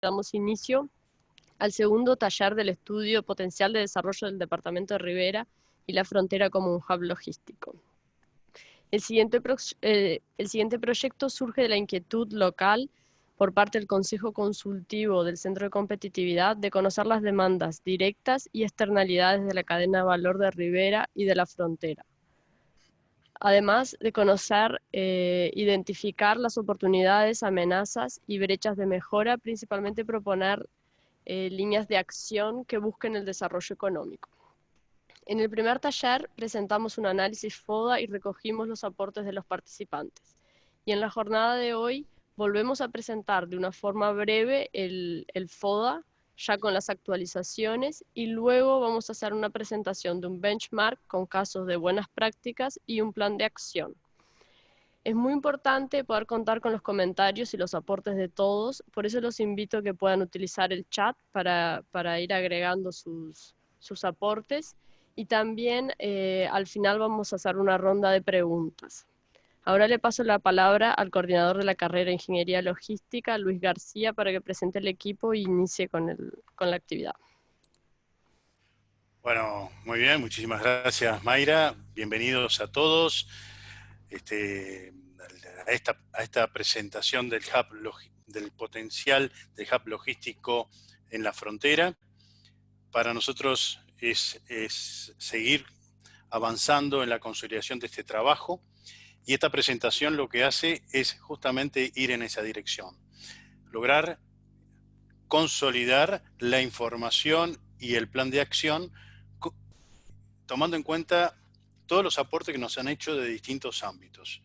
damos inicio al segundo taller del estudio potencial de desarrollo del departamento de Rivera y la frontera como un hub logístico. El siguiente proyecto surge de la inquietud local por parte del Consejo Consultivo del Centro de Competitividad de conocer las demandas directas y externalidades de la cadena de valor de Rivera y de la frontera. Además de conocer, identificar las oportunidades, amenazas y brechas de mejora, principalmente proponer líneas de acción que busquen el desarrollo económico. En el primer taller presentamos un análisis FODA y recogimos los aportes de los participantes. Y en la jornada de hoy volvemos a presentar de una forma breve el FODA, ya con las actualizaciones, y luego vamos a hacer una presentación de un benchmark con casos de buenas prácticas y un plan de acción. Es muy importante poder contar con los comentarios y los aportes de todos, por eso los invito a que puedan utilizar el chat para ir agregando sus aportes, y también al final vamos a hacer una ronda de preguntas. Ahora le paso la palabra al coordinador de la carrera de Ingeniería Logística, Luis García, para que presente el equipo e inicie con la actividad. Bueno, muy bien, muchísimas gracias, Mayra. Bienvenidos a todos a esta presentación del potencial del hub logístico en la frontera. Para nosotros es seguir avanzando en la consolidación de este trabajo, y esta presentación lo que hace es justamente ir en esa dirección, lograr consolidar la información y el plan de acción, tomando en cuenta todos los aportes que nos han hecho de distintos ámbitos.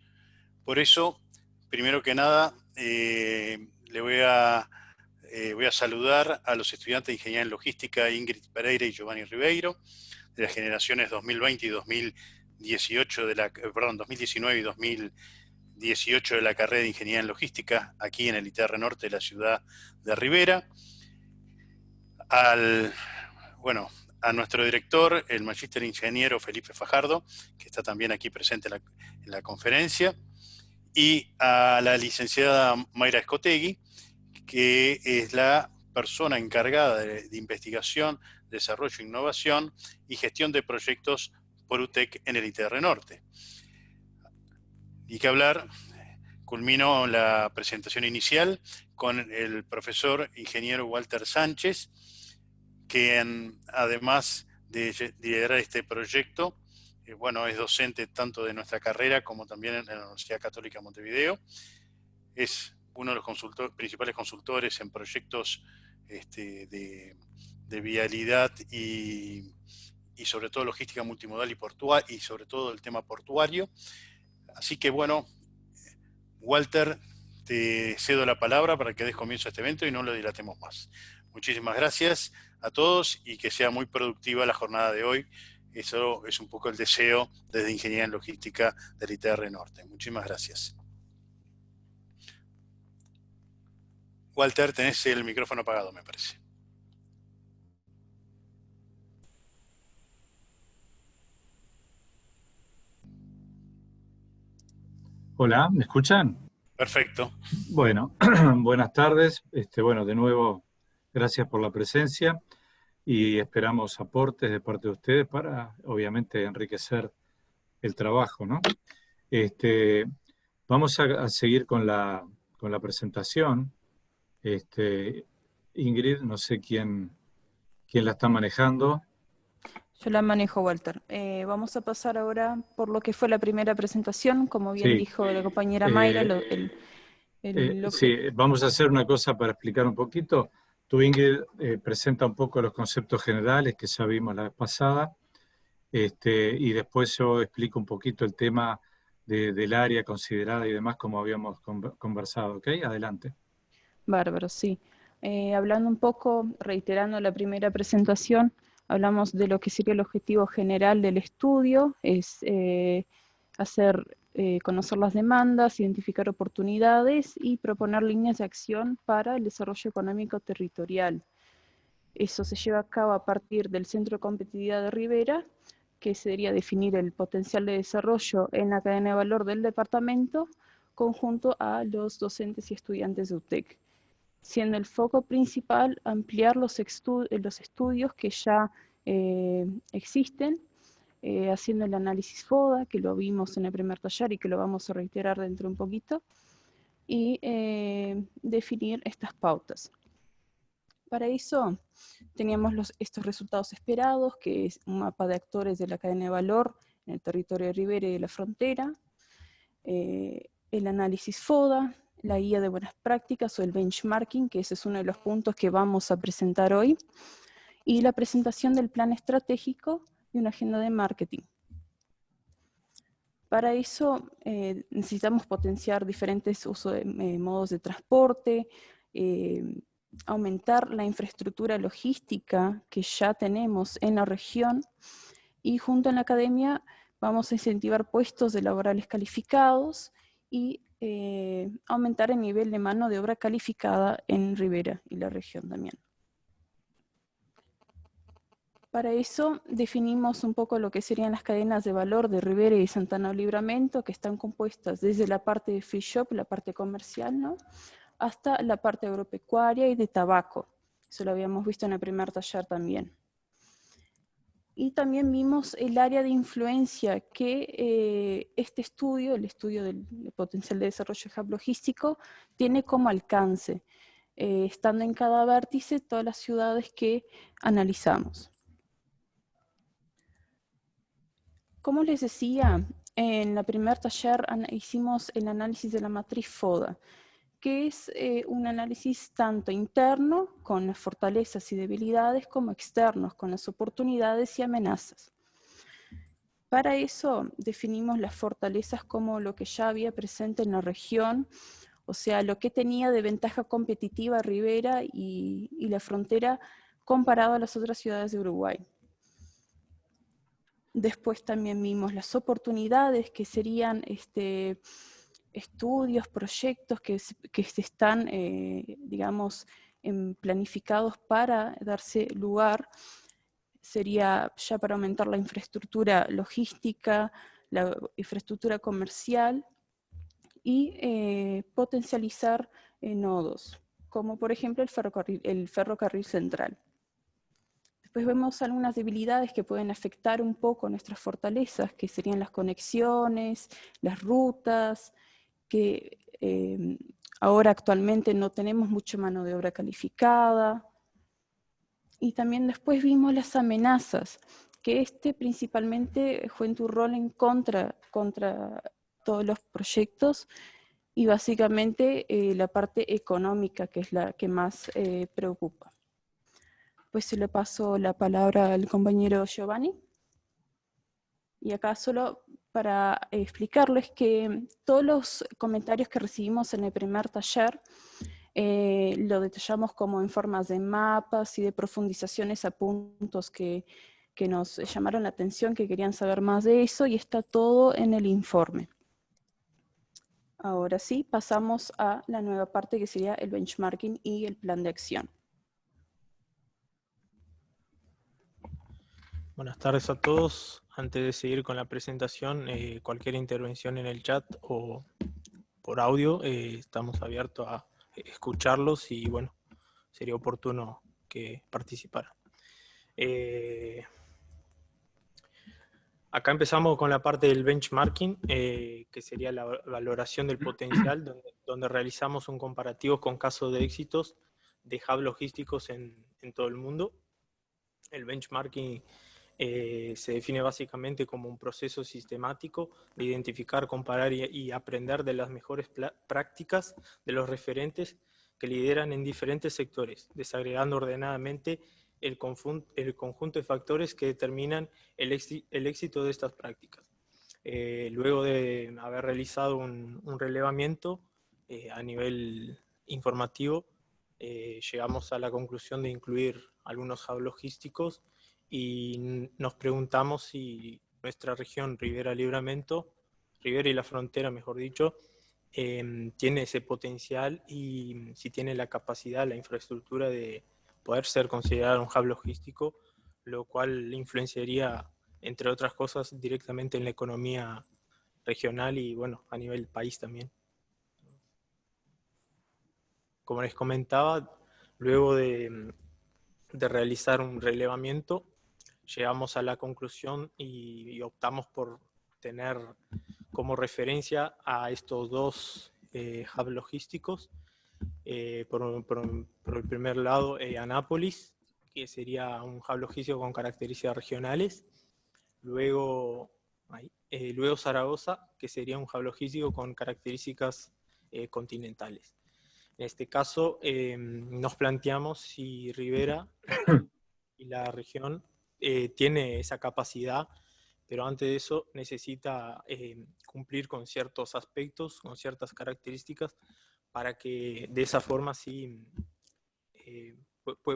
Por eso, primero que nada, voy a saludar a los estudiantes de Ingeniería en Logística, Ingrid Pereira y Giovanni Ribeiro, de las generaciones 2020 y 2019 y 2018 de la carrera de Ingeniería en Logística, aquí en el ITR Norte de la ciudad de Rivera. A nuestro director, el magíster ingeniero Felipe Fajardo, que está también aquí presente en la conferencia, y a la licenciada Mayra Escotegui, que es la persona encargada de investigación, desarrollo, innovación y gestión de proyectos por UTEC en el ITR Norte. Y que hablar, culminó la presentación inicial con el profesor ingeniero Walter Sánchez, que además de liderar este proyecto, es docente tanto de nuestra carrera como también en la Universidad Católica de Montevideo. Es uno de los principales consultores en proyectos de vialidad y sobre todo logística multimodal y sobre todo el tema portuario. Así que bueno, Walter, te cedo la palabra para que des comienzo a este evento y no lo dilatemos más. Muchísimas gracias a todos y que sea muy productiva la jornada de hoy. Eso es un poco el deseo desde Ingeniería en Logística del ITR Norte. Muchísimas gracias. Walter, tenés el micrófono apagado, me parece. Hola, ¿me escuchan? Perfecto. Bueno, buenas tardes. De nuevo, gracias por la presencia y esperamos aportes de parte de ustedes para, obviamente, enriquecer el trabajo, ¿no? Vamos a seguir con la presentación. Ingrid, no sé quién la está manejando. Yo la manejo, Walter. Vamos a pasar ahora por lo que fue la primera presentación, como bien dijo la compañera Mayra. Sí, vamos a hacer una cosa para explicar un poquito. Tú, Ingrid, presenta un poco los conceptos generales que ya vimos la vez pasada, y después yo explico un poquito el tema del área considerada y demás, como habíamos conversado. ¿Ok? Adelante. Bárbaro, sí. Hablando un poco, reiterando la primera presentación, hablamos de lo que sería el objetivo general del estudio, es conocer las demandas, identificar oportunidades y proponer líneas de acción para el desarrollo económico territorial. Eso se lleva a cabo a partir del Centro de Competitividad de Rivera, que sería definir el potencial de desarrollo en la cadena de valor del departamento, conjunto a los docentes y estudiantes de UTEC. siendo el foco principal ampliar los estudios que ya existen, haciendo el análisis FODA, que lo vimos en el primer taller y que lo vamos a reiterar dentro de un poquito, y definir estas pautas. Para eso teníamos estos resultados esperados, que es un mapa de actores de la cadena de valor en el territorio de Rivera y de la frontera, el análisis FODA, la guía de buenas prácticas o el benchmarking, que ese es uno de los puntos que vamos a presentar hoy, y la presentación del plan estratégico y una agenda de marketing. Para eso necesitamos potenciar diferentes modos de transporte, aumentar la infraestructura logística que ya tenemos en la región, y junto a la academia vamos a incentivar puestos de laborales calificados y aumentar el nivel de mano de obra calificada en Rivera y la región también. Para eso definimos un poco lo que serían las cadenas de valor de Rivera y Santana Livramento, que están compuestas desde la parte de free shop, la parte comercial, ¿no?, hasta la parte agropecuaria y de tabaco. Eso lo habíamos visto en el primer taller también. Y también vimos el área de influencia que este estudio, el estudio del potencial de desarrollo hub logístico, tiene como alcance, estando en cada vértice todas las ciudades que analizamos. Como les decía, en el primer taller hicimos el análisis de la matriz FODA, que es un análisis tanto interno, con las fortalezas y debilidades, como externos, con las oportunidades y amenazas. Para eso definimos las fortalezas como lo que ya había presente en la región, o sea, lo que tenía de ventaja competitiva Rivera y la frontera comparado a las otras ciudades de Uruguay. Después también vimos las oportunidades, que serían estudios, proyectos que se están, digamos, planificados para darse lugar. Sería ya para aumentar la infraestructura logística, la infraestructura comercial y potencializar nodos, como por ejemplo el ferrocarril central. Después vemos algunas debilidades que pueden afectar un poco nuestras fortalezas, que serían las conexiones, las rutas, que ahora actualmente no tenemos mucha mano de obra calificada. Y también después vimos las amenazas, que principalmente fue en tu rol en contra todos los proyectos, y básicamente la parte económica, que es la que más preocupa. Pues se le paso la palabra al compañero Giovanni. Y acá solo para explicarles que todos los comentarios que recibimos en el primer taller lo detallamos como en formas de mapas y de profundizaciones a puntos que nos llamaron la atención, que querían saber más de eso, y está todo en el informe. Ahora sí, pasamos a la nueva parte, que sería el benchmarking y el plan de acción. Buenas tardes a todos. Antes de seguir con la presentación, cualquier intervención en el chat o por audio, estamos abiertos a escucharlos y bueno, sería oportuno que participaran. Acá empezamos con la parte del benchmarking, que sería la valoración del potencial, donde realizamos un comparativo con casos de éxitos de hubs logísticos en todo el mundo. El benchmarking se define básicamente como un proceso sistemático de identificar, comparar y aprender de las mejores prácticas de los referentes que lideran en diferentes sectores, desagregando ordenadamente el conjunto de factores que determinan el éxito de estas prácticas. Luego de haber realizado un relevamiento a nivel informativo, llegamos a la conclusión de incluir algunos hubs logísticos y nos preguntamos si nuestra región Rivera y la frontera, mejor dicho, tiene ese potencial y si tiene la capacidad, la infraestructura de poder ser considerado un hub logístico, lo cual influenciaría, entre otras cosas, directamente en la economía regional y, bueno, a nivel país también. como les comentaba, luego de realizar un relevamiento, llegamos a la conclusión y optamos por tener como referencia a estos dos hubs logísticos. Por el primer lado, Anápolis, que sería un hub logístico con características regionales. Luego Zaragoza, que sería un hub logístico con características continentales. En este caso, nos planteamos si Rivera y la región tiene esa capacidad, pero antes de eso necesita cumplir con ciertos aspectos, con ciertas características, para que de esa forma sí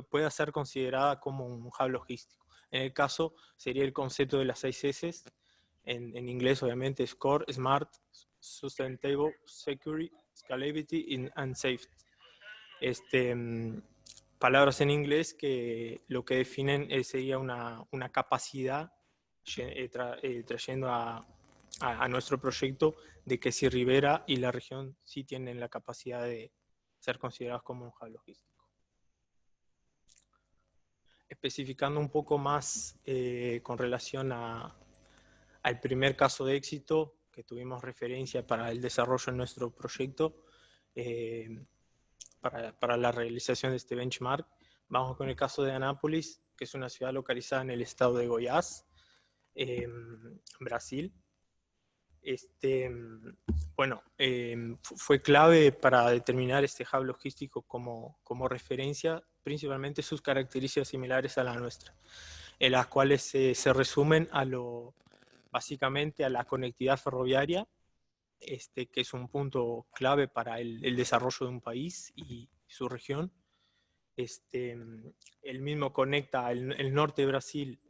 pueda ser considerada como un hub logístico. En el caso sería el concepto de las 6 S, en inglés obviamente es Core, Smart, Sustainable, Security, Scalability and Safety. Palabras en inglés que lo que definen sería una capacidad, trayendo a nuestro proyecto, de que si Rivera y la región sí tienen la capacidad de ser considerados como un hub logístico. Especificando un poco más con relación al primer caso de éxito que tuvimos referencia para el desarrollo de nuestro proyecto, para la realización de este benchmark, vamos con el caso de Anápolis, que es una ciudad localizada en el estado de Goiás, Brasil. Fue clave para determinar este hub logístico como referencia, principalmente sus características similares a la nuestra, en las cuales se resumen básicamente a la conectividad ferroviaria, que es un punto clave para el desarrollo de un país y su región. El mismo conecta el norte de Brasil,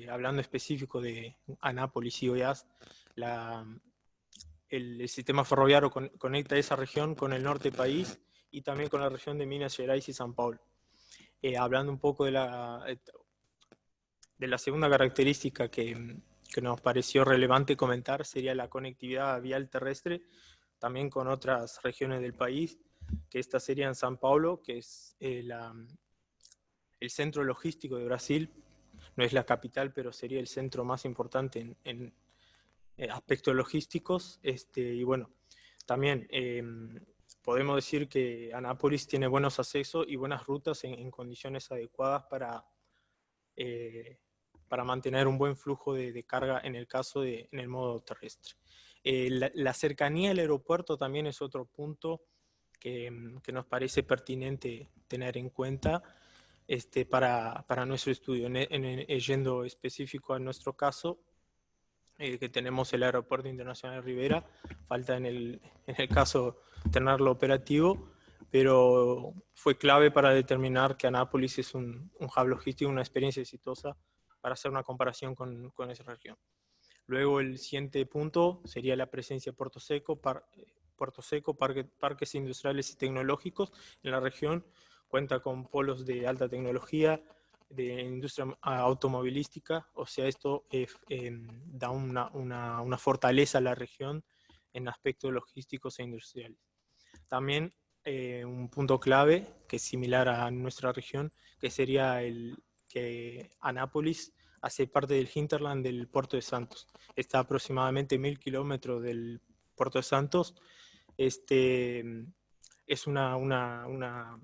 hablando específico de Anápolis y Goiás. El sistema ferroviario conecta esa región con el norte del país y también con la región de Minas Gerais y São Paulo. Hablando un poco de la segunda característica que nos pareció relevante comentar, sería la conectividad vial terrestre, también con otras regiones del país, que esta sería en São Paulo, que es el centro logístico de Brasil. No es la capital, pero sería el centro más importante en aspectos logísticos. Y bueno, también podemos decir que Anápolis tiene buenos accesos y buenas rutas en condiciones adecuadas para mantener un buen flujo de carga en el modo terrestre. La cercanía al aeropuerto también es otro punto que nos parece pertinente tener en cuenta para nuestro estudio. Yendo específico a nuestro caso, que tenemos el Aeropuerto Internacional de Rivera, falta en el caso tenerlo operativo, pero fue clave para determinar que Anápolis es un hub logístico, una experiencia exitosa para hacer una comparación con esa región. Luego el siguiente punto sería la presencia de Puerto Seco, parques industriales y tecnológicos en la región. Cuenta con polos de alta tecnología, de industria automovilística, o sea, esto da una fortaleza a la región en aspectos logísticos e industriales. También un punto clave, que es similar a nuestra región, que sería que Anápolis hace parte del hinterland del Puerto de Santos. Está aproximadamente 1000 kilómetros del Puerto de Santos. Es una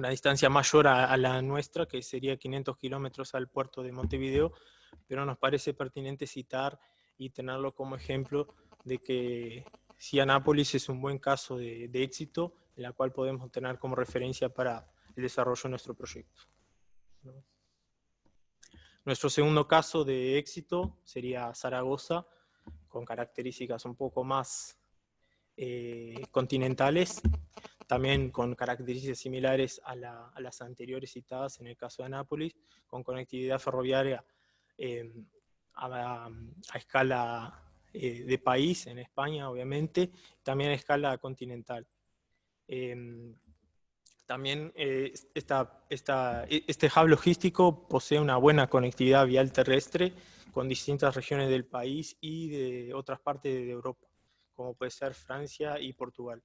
distancia mayor a la nuestra, que sería 500 kilómetros al puerto de Montevideo, pero nos parece pertinente citar y tenerlo como ejemplo de que sí, Anápolis es un buen caso de éxito, en la cual podemos tener como referencia para el desarrollo de nuestro proyecto. Nuestro segundo caso de éxito sería Zaragoza, con características un poco más continentales, también con características similares a las anteriores citadas en el caso de Anápolis, con conectividad ferroviaria a escala de país, en España obviamente, también a escala continental. También este hub logístico posee una buena conectividad vial terrestre con distintas regiones del país y de otras partes de Europa, como puede ser Francia y Portugal.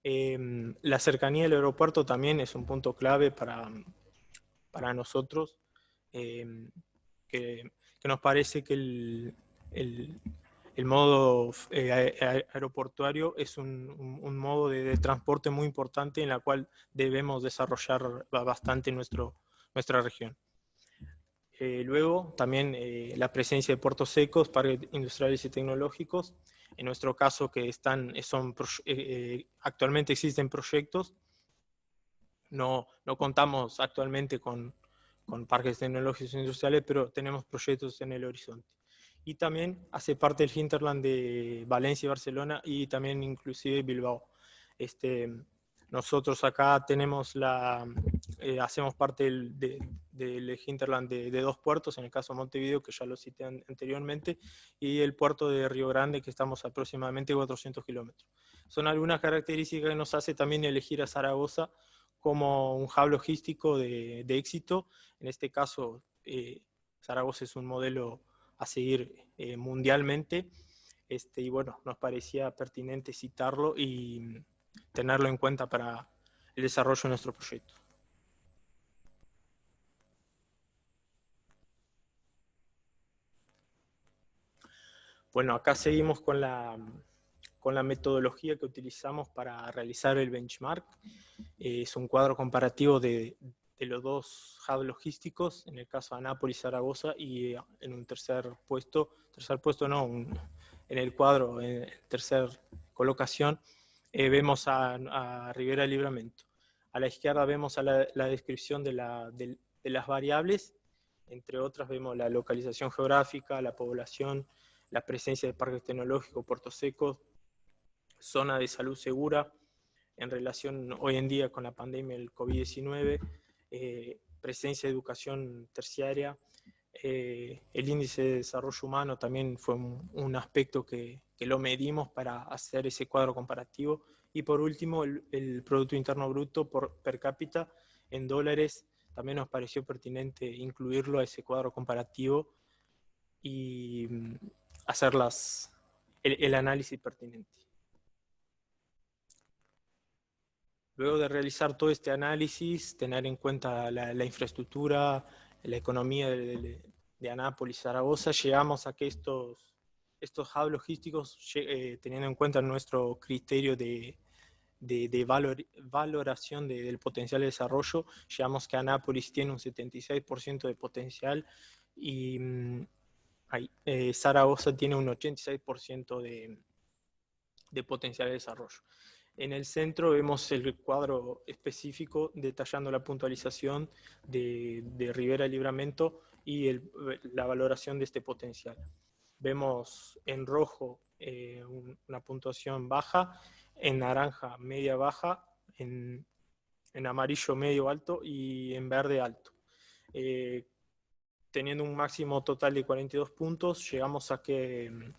La cercanía del aeropuerto también es un punto clave para nosotros, que nos parece que el modo aeroportuario es un modo de transporte muy importante en la cual debemos desarrollar bastante nuestra región. Luego, también la presencia de puertos secos, parques industriales y tecnológicos. En nuestro caso, que actualmente existen proyectos. No contamos actualmente con parques tecnológicos e industriales, pero tenemos proyectos en el horizonte. Y también hace parte del hinterland de Valencia y Barcelona, y también inclusive Bilbao. Nosotros acá tenemos hacemos parte del hinterland de 2 puertos, en el caso de Montevideo, que ya lo cité anteriormente, y el puerto de Río Grande, que estamos aproximadamente 400 kilómetros. Son algunas características que nos hace también elegir a Zaragoza como un hub logístico de éxito. En este caso, Zaragoza es un modelo a seguir mundialmente, y bueno, nos parecía pertinente citarlo y tenerlo en cuenta para el desarrollo de nuestro proyecto. Bueno, acá seguimos con la metodología que utilizamos para realizar el benchmark. Es un cuadro comparativo de los 2 hubs logísticos, en el caso de Anápolis, Zaragoza, y en un tercer puesto en el cuadro, en tercer colocación, vemos a Ribera de Libramento. A la izquierda vemos la descripción de las variables, entre otras vemos la localización geográfica, la población, la presencia de parques tecnológicos, puertos secos, zona de salud segura, en relación hoy en día con la pandemia del COVID-19, presencia de educación terciaria, el índice de desarrollo humano también fue un aspecto que lo medimos para hacer ese cuadro comparativo, y por último el Producto Interno Bruto per cápita en dólares. También nos pareció pertinente incluirlo a ese cuadro comparativo y hacer el análisis pertinente. Luego de realizar todo este análisis, tener en cuenta la infraestructura, la economía de Anápolis, Zaragoza, llegamos a que estos hubs logísticos, teniendo en cuenta nuestro criterio de valoración del potencial de desarrollo, llegamos que Anápolis tiene un 76% de potencial y Zaragoza tiene un 86% de potencial de desarrollo. En el centro vemos el cuadro específico detallando la puntualización de Ribera de Libramento y la valoración de este potencial. Vemos en rojo una puntuación baja, en naranja media baja, en amarillo medio alto y en verde alto. Teniendo un máximo total de 42 puntos, llegamos a que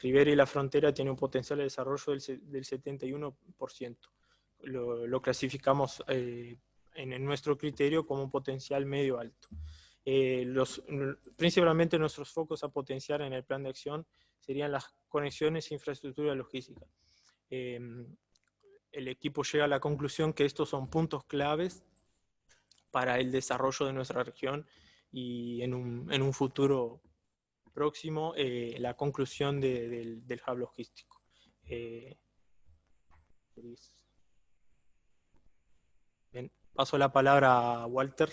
Ribera y la Frontera tiene un potencial de desarrollo del 71%. Lo clasificamos en nuestro criterio como un potencial medio alto. Principalmente nuestros focos a potenciar en el plan de acción serían las conexiones e infraestructura logística. El equipo llega a la conclusión que estos son puntos claves para el desarrollo de nuestra región y en un futuro próximo la conclusión del hub logístico. Bien, paso la palabra a Walter.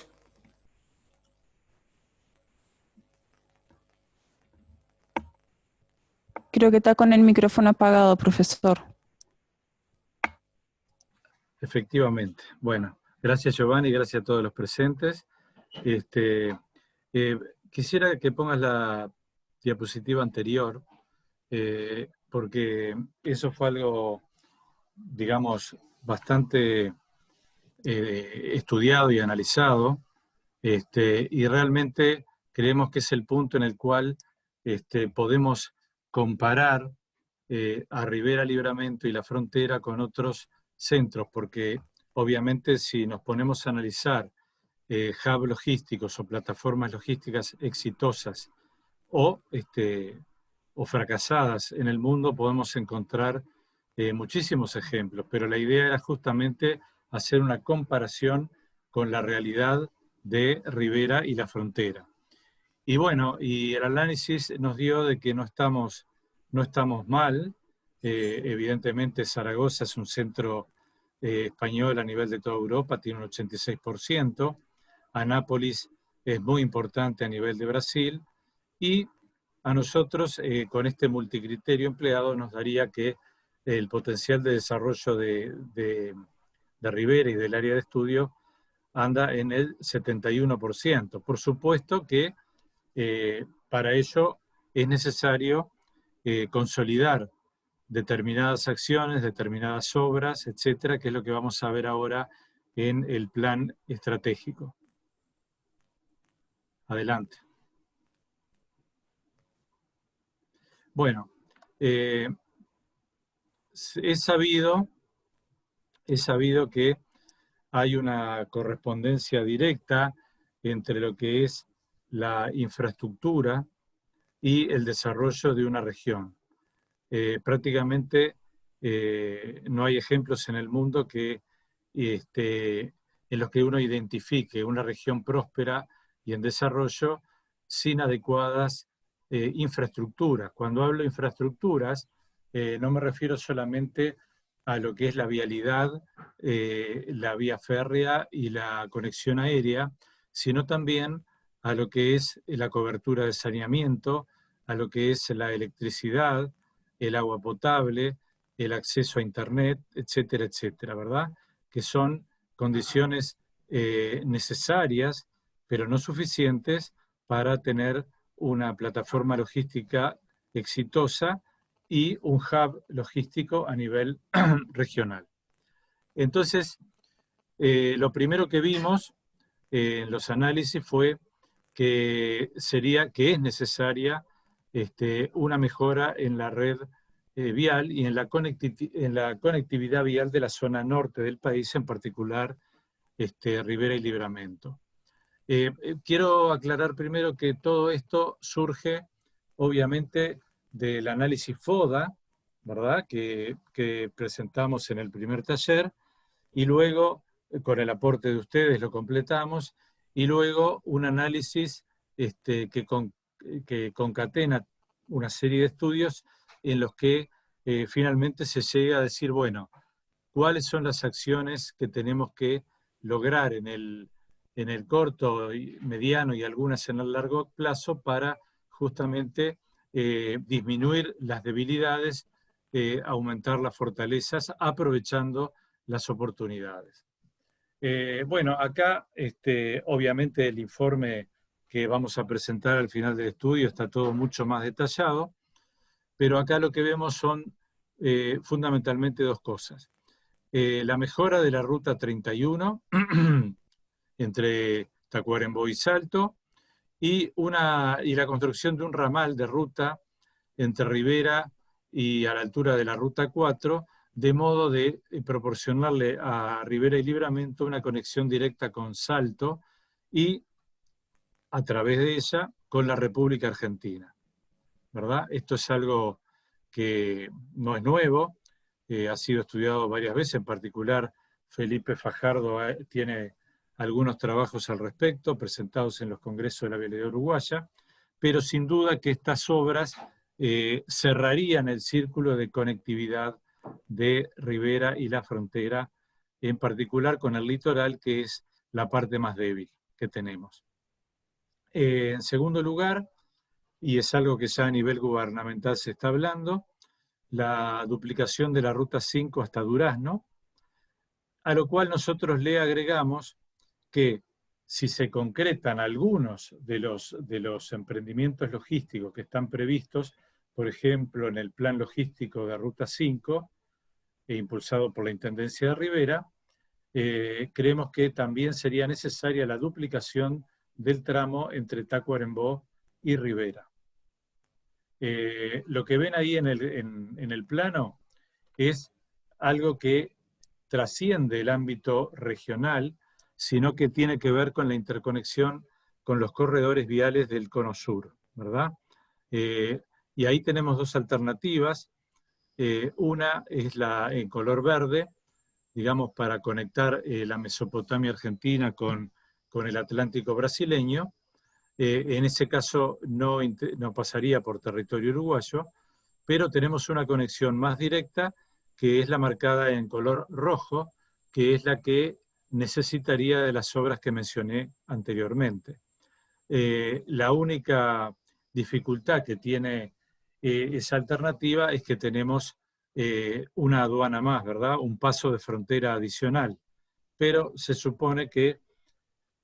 Creo que está con el micrófono apagado, profesor. Efectivamente. Bueno, gracias Giovanni, gracias a todos los presentes. Quisiera que pongas la diapositiva anterior, porque eso fue algo, digamos, bastante estudiado y analizado, y realmente creemos que es el punto en el cual podemos comparar a Ribera Libramento y la Frontera con otros centros, porque obviamente si nos ponemos a analizar hubs logísticos o plataformas logísticas exitosas o fracasadas en el mundo, podemos encontrar muchísimos ejemplos, pero la idea era justamente hacer una comparación con la realidad de Ribera y la frontera. Y bueno, y el análisis nos dio de que no estamos mal. Evidentemente Zaragoza es un centro español a nivel de toda Europa, tiene un 86%. Anápolis es muy importante a nivel de Brasil. Y a nosotros, con este multicriterio empleado, nos daría que el potencial de desarrollo de Ribera y del área de estudio anda en el 71%. Por supuesto que para ello es necesario consolidar determinadas acciones, determinadas obras, etcétera, que es lo que vamos a ver ahora en el plan estratégico. Adelante. Bueno, es sabido que hay una correspondencia directa entre lo que es la infraestructura y el desarrollo de una región. Prácticamente no hay ejemplos en el mundo en los que uno identifique una región próspera y en desarrollo sin adecuadas infraestructuras. Cuando hablo de infraestructuras, no me refiero solamente a lo que es la vialidad, la vía férrea y la conexión aérea, sino también a lo que es la cobertura de saneamiento, a lo que es la electricidad, el agua potable, el acceso a Internet, etcétera, etcétera, ¿verdad? Que son condiciones necesarias, pero no suficientes para tener una plataforma logística exitosa y un hub logístico a nivel regional. Entonces, lo primero que vimos en los análisis fue que es necesaria una mejora en la red vial y en la conectividad vial de la zona norte del país, en particular Ribera y Libramento. Quiero aclarar primero que todo esto surge, obviamente, del análisis FODA, ¿verdad? Que presentamos en el primer taller, y luego, con el aporte de ustedes, lo completamos, y luego un análisis que concatena una serie de estudios en los que finalmente se llega a decir, bueno, ¿cuáles son las acciones que tenemos que lograr en el corto, mediano y algunas en el largo plazo para justamente disminuir las debilidades, aumentar las fortalezas, aprovechando las oportunidades? Bueno, acá obviamente el informe que vamos a presentar al final del estudio está todo mucho más detallado, pero acá lo que vemos son fundamentalmente dos cosas. La mejora de la ruta 31 entre Tacuarembó y Salto, y la construcción de un ramal de ruta entre Ribera y a la altura de la ruta 4, de modo de proporcionarle a Ribera y Libramento una conexión directa con Salto y a través de ella con la República Argentina, ¿verdad? Esto es algo que no es nuevo, ha sido estudiado varias veces, en particular Felipe Fajardo tiene algunos trabajos al respecto, presentados en los congresos de la vialidad uruguaya, pero sin duda que estas obras cerrarían el círculo de conectividad de Ribera y la frontera, en particular con el litoral, que es la parte más débil que tenemos. En segundo lugar, y es algo que ya a nivel gubernamental se está hablando, la duplicación de la Ruta 5 hasta Durazno, a lo cual nosotros le agregamos que si se concretan algunos de los emprendimientos logísticos que están previstos, por ejemplo, en el plan logístico de Ruta 5, impulsado por la Intendencia de Ribera, creemos que también sería necesaria la duplicación del tramo entre Tacuarembó y Ribera. Lo que ven ahí en el plano es algo que trasciende el ámbito regional, sino que tiene que ver con la interconexión con los corredores viales del Cono Sur, ¿verdad? Y ahí tenemos dos alternativas. Una es la en color verde, digamos, para conectar la Mesopotamia argentina con el Atlántico brasileño. En ese caso no pasaría por territorio uruguayo, pero tenemos una conexión más directa, que es la marcada en color rojo, que es la que necesitaría de las obras que mencioné anteriormente. La única dificultad que tiene esa alternativa es que tenemos una aduana más, ¿verdad? Un paso de frontera adicional. Pero se supone que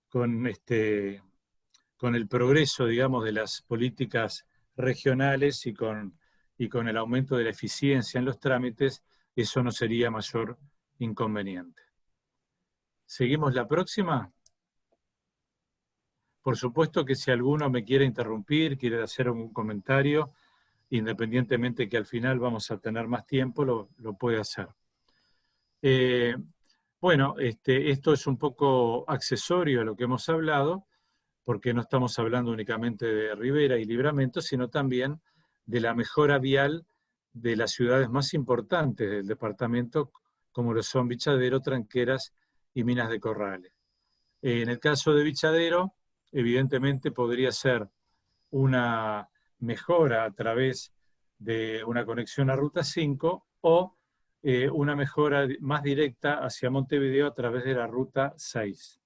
con el progreso, digamos, de las políticas regionales y con el aumento de la eficiencia en los trámites, eso no sería mayor inconveniente. ¿Seguimos la próxima? Por supuesto que si alguno me quiere interrumpir, quiere hacer un comentario, independientemente que al final vamos a tener más tiempo, lo puede hacer. Bueno, esto es un poco accesorio a lo que hemos hablado, porque no estamos hablando únicamente de Rivera y Libramento, sino también de la mejora vial de las ciudades más importantes del departamento, como lo son Bichadero, Tranqueras y Minas de Corrales. En el caso de Bichadero, evidentemente podría ser una mejora a través de una conexión a Ruta 5 o una mejora más directa hacia Montevideo a través de la Ruta 6.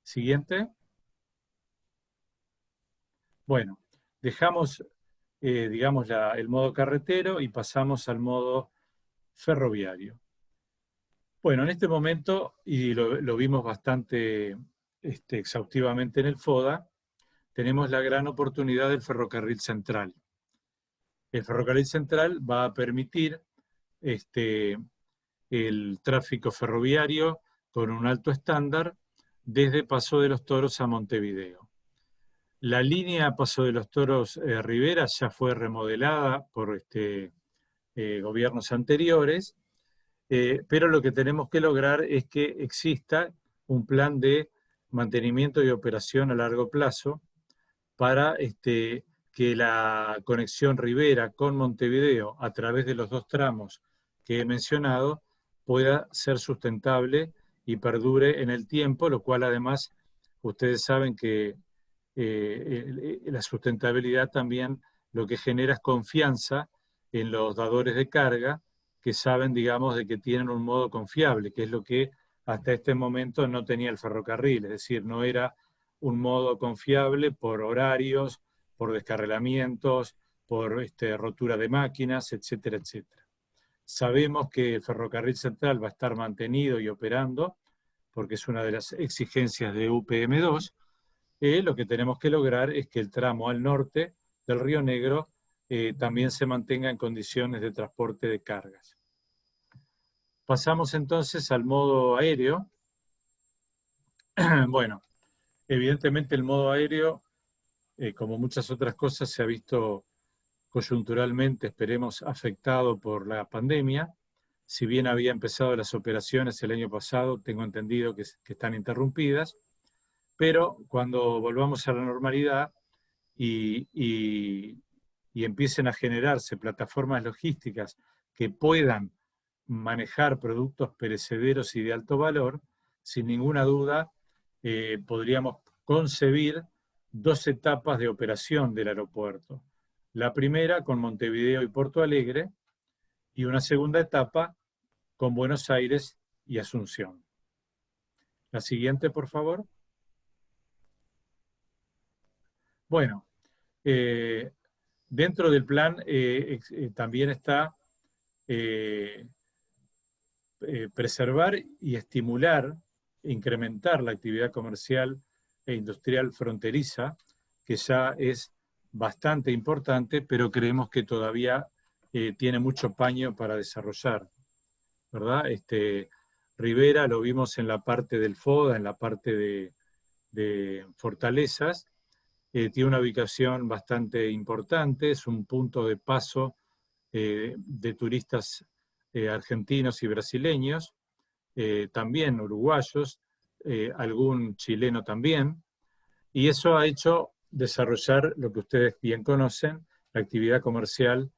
Siguiente. Bueno, dejamos, digamos, el modo carretero y pasamos al modo ferroviario. Bueno, en este momento, y lo vimos bastante exhaustivamente en el FODA, tenemos la gran oportunidad del ferrocarril central. El ferrocarril central va a permitir el tráfico ferroviario con un alto estándar desde Paso de los Toros a Montevideo. La línea Paso de los Toros Rivera ya fue remodelada por gobiernos anteriores, pero lo que tenemos que lograr es que exista un plan de mantenimiento y operación a largo plazo para que la conexión Rivera con Montevideo a través de los dos tramos que he mencionado pueda ser sustentable y perdure en el tiempo, lo cual además ustedes saben que la sustentabilidad también lo que genera es confianza en los dadores de carga, que saben, digamos, de que tienen un modo confiable, que es lo que hasta este momento no tenía el ferrocarril, es decir, no era un modo confiable por horarios, por descarrilamientos, por rotura de máquinas, etcétera, etcétera. Sabemos que el ferrocarril central va a estar mantenido y operando, porque es una de las exigencias de UPM2. Lo que tenemos que lograr es que el tramo al norte del Río Negro también se mantenga en condiciones de transporte de cargas. Pasamos entonces al modo aéreo. Bueno, evidentemente el modo aéreo, como muchas otras cosas, se ha visto coyunturalmente, esperemos, afectado por la pandemia. Si bien había empezado las operaciones el año pasado, tengo entendido que están interrumpidas, pero cuando volvamos a la normalidad y empiecen a generarse plataformas logísticas que puedan manejar productos perecederos y de alto valor, sin ninguna duda podríamos concebir dos etapas de operación del aeropuerto. La primera con Montevideo y Porto Alegre, y una segunda etapa con Buenos Aires y Asunción. La siguiente, por favor. Bueno, dentro del plan también está preservar y estimular, incrementar la actividad comercial e industrial fronteriza, que ya es bastante importante, pero creemos que todavía tiene mucho paño para desarrollar, ¿verdad? Rivera lo vimos en la parte del FODA, en la parte de fortalezas, tiene una ubicación bastante importante, es un punto de paso de turistas argentinos y brasileños, también uruguayos, algún chileno también, y eso ha hecho desarrollar lo que ustedes bien conocen, la actividad comercial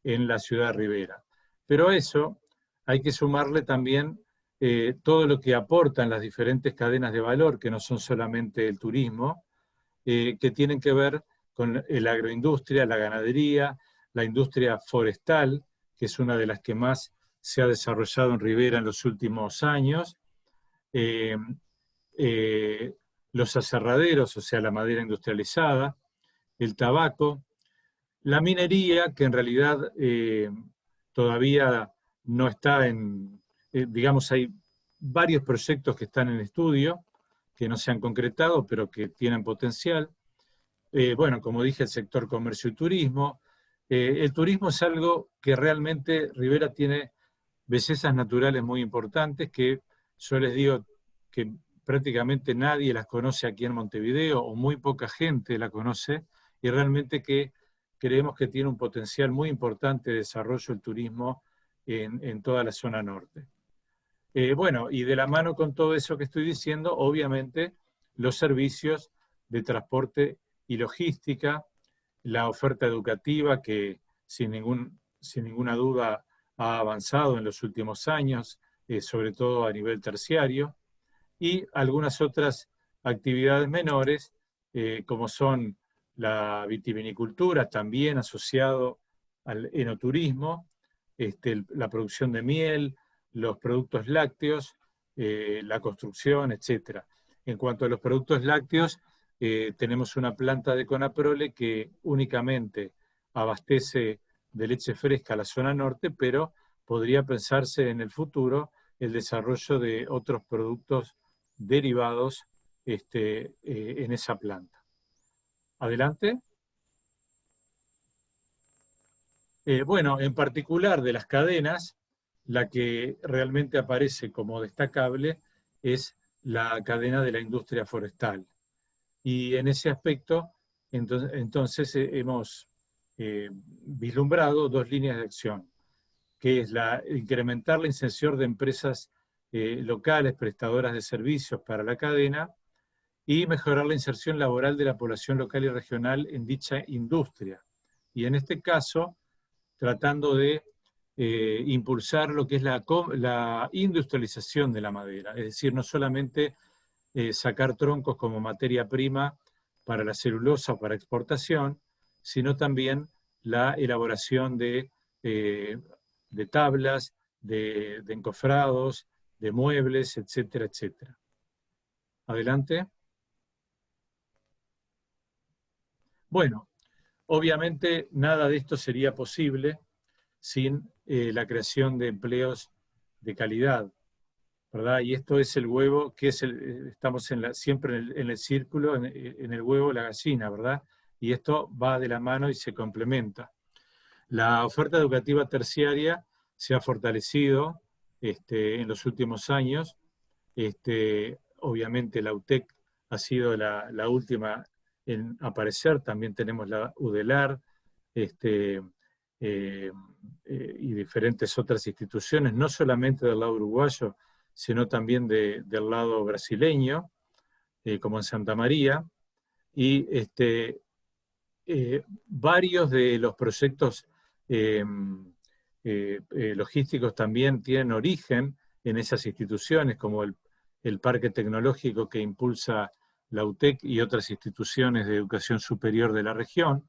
en la ciudad de Rivera. Pero a eso hay que sumarle también todo lo que aportan las diferentes cadenas de valor, que no son solamente el turismo, que tienen que ver con la agroindustria, la ganadería, la industria forestal, que es una de las que más se ha desarrollado en Rivera en los últimos años, los aserraderos, o sea, la madera industrializada, el tabaco, la minería, que en realidad todavía no está digamos, hay varios proyectos que están en estudio, que no se han concretado, pero que tienen potencial. Bueno, como dije, el sector comercio y turismo. El turismo es algo que realmente Rivera tiene bellezas naturales muy importantes, que yo les digo que prácticamente nadie las conoce aquí en Montevideo, o muy poca gente la conoce, y realmente que creemos que tiene un potencial muy importante de desarrollo del turismo en toda la zona norte. Bueno, y de la mano con todo eso que estoy diciendo, obviamente, los servicios de transporte y logística, la oferta educativa que sin ninguna duda ha avanzado en los últimos años, sobre todo a nivel terciario, y algunas otras actividades menores, como son la vitivinicultura, también asociado al enoturismo, la producción de miel, los productos lácteos, la construcción, etc. En cuanto a los productos lácteos, tenemos una planta de Conaprole que únicamente abastece de leche fresca a la zona norte, pero podría pensarse en el futuro el desarrollo de otros productos derivados en esa planta. Adelante. Bueno, en particular de las cadenas, la que realmente aparece como destacable es la cadena de la industria forestal. Y en ese aspecto, entonces hemos vislumbrado dos líneas de acción, que es incrementar la inserción de empresas locales prestadoras de servicios para la cadena y mejorar la inserción laboral de la población local y regional en dicha industria. Y en este caso, tratando de impulsar lo que es la industrialización de la madera, es decir, no solamente sacar troncos como materia prima para la celulosa o para exportación, sino también la elaboración de tablas, de encofrados, de muebles, etcétera, etcétera. Adelante. Bueno, obviamente nada de esto sería posible sin la creación de empleos de calidad, ¿verdad? Y esto es el huevo, que es estamos siempre en el círculo, en el huevo la gallina, ¿verdad? Y esto va de la mano y se complementa. La oferta educativa terciaria se ha fortalecido en los últimos años. Obviamente la UTEC ha sido la última en aparecer, también tenemos la UDELAR, y diferentes otras instituciones, no solamente del lado uruguayo, sino también del lado brasileño, como en Santa María, y varios de los proyectos logísticos también tienen origen en esas instituciones, como el Parque Tecnológico que impulsa la UTEC y otras instituciones de educación superior de la región,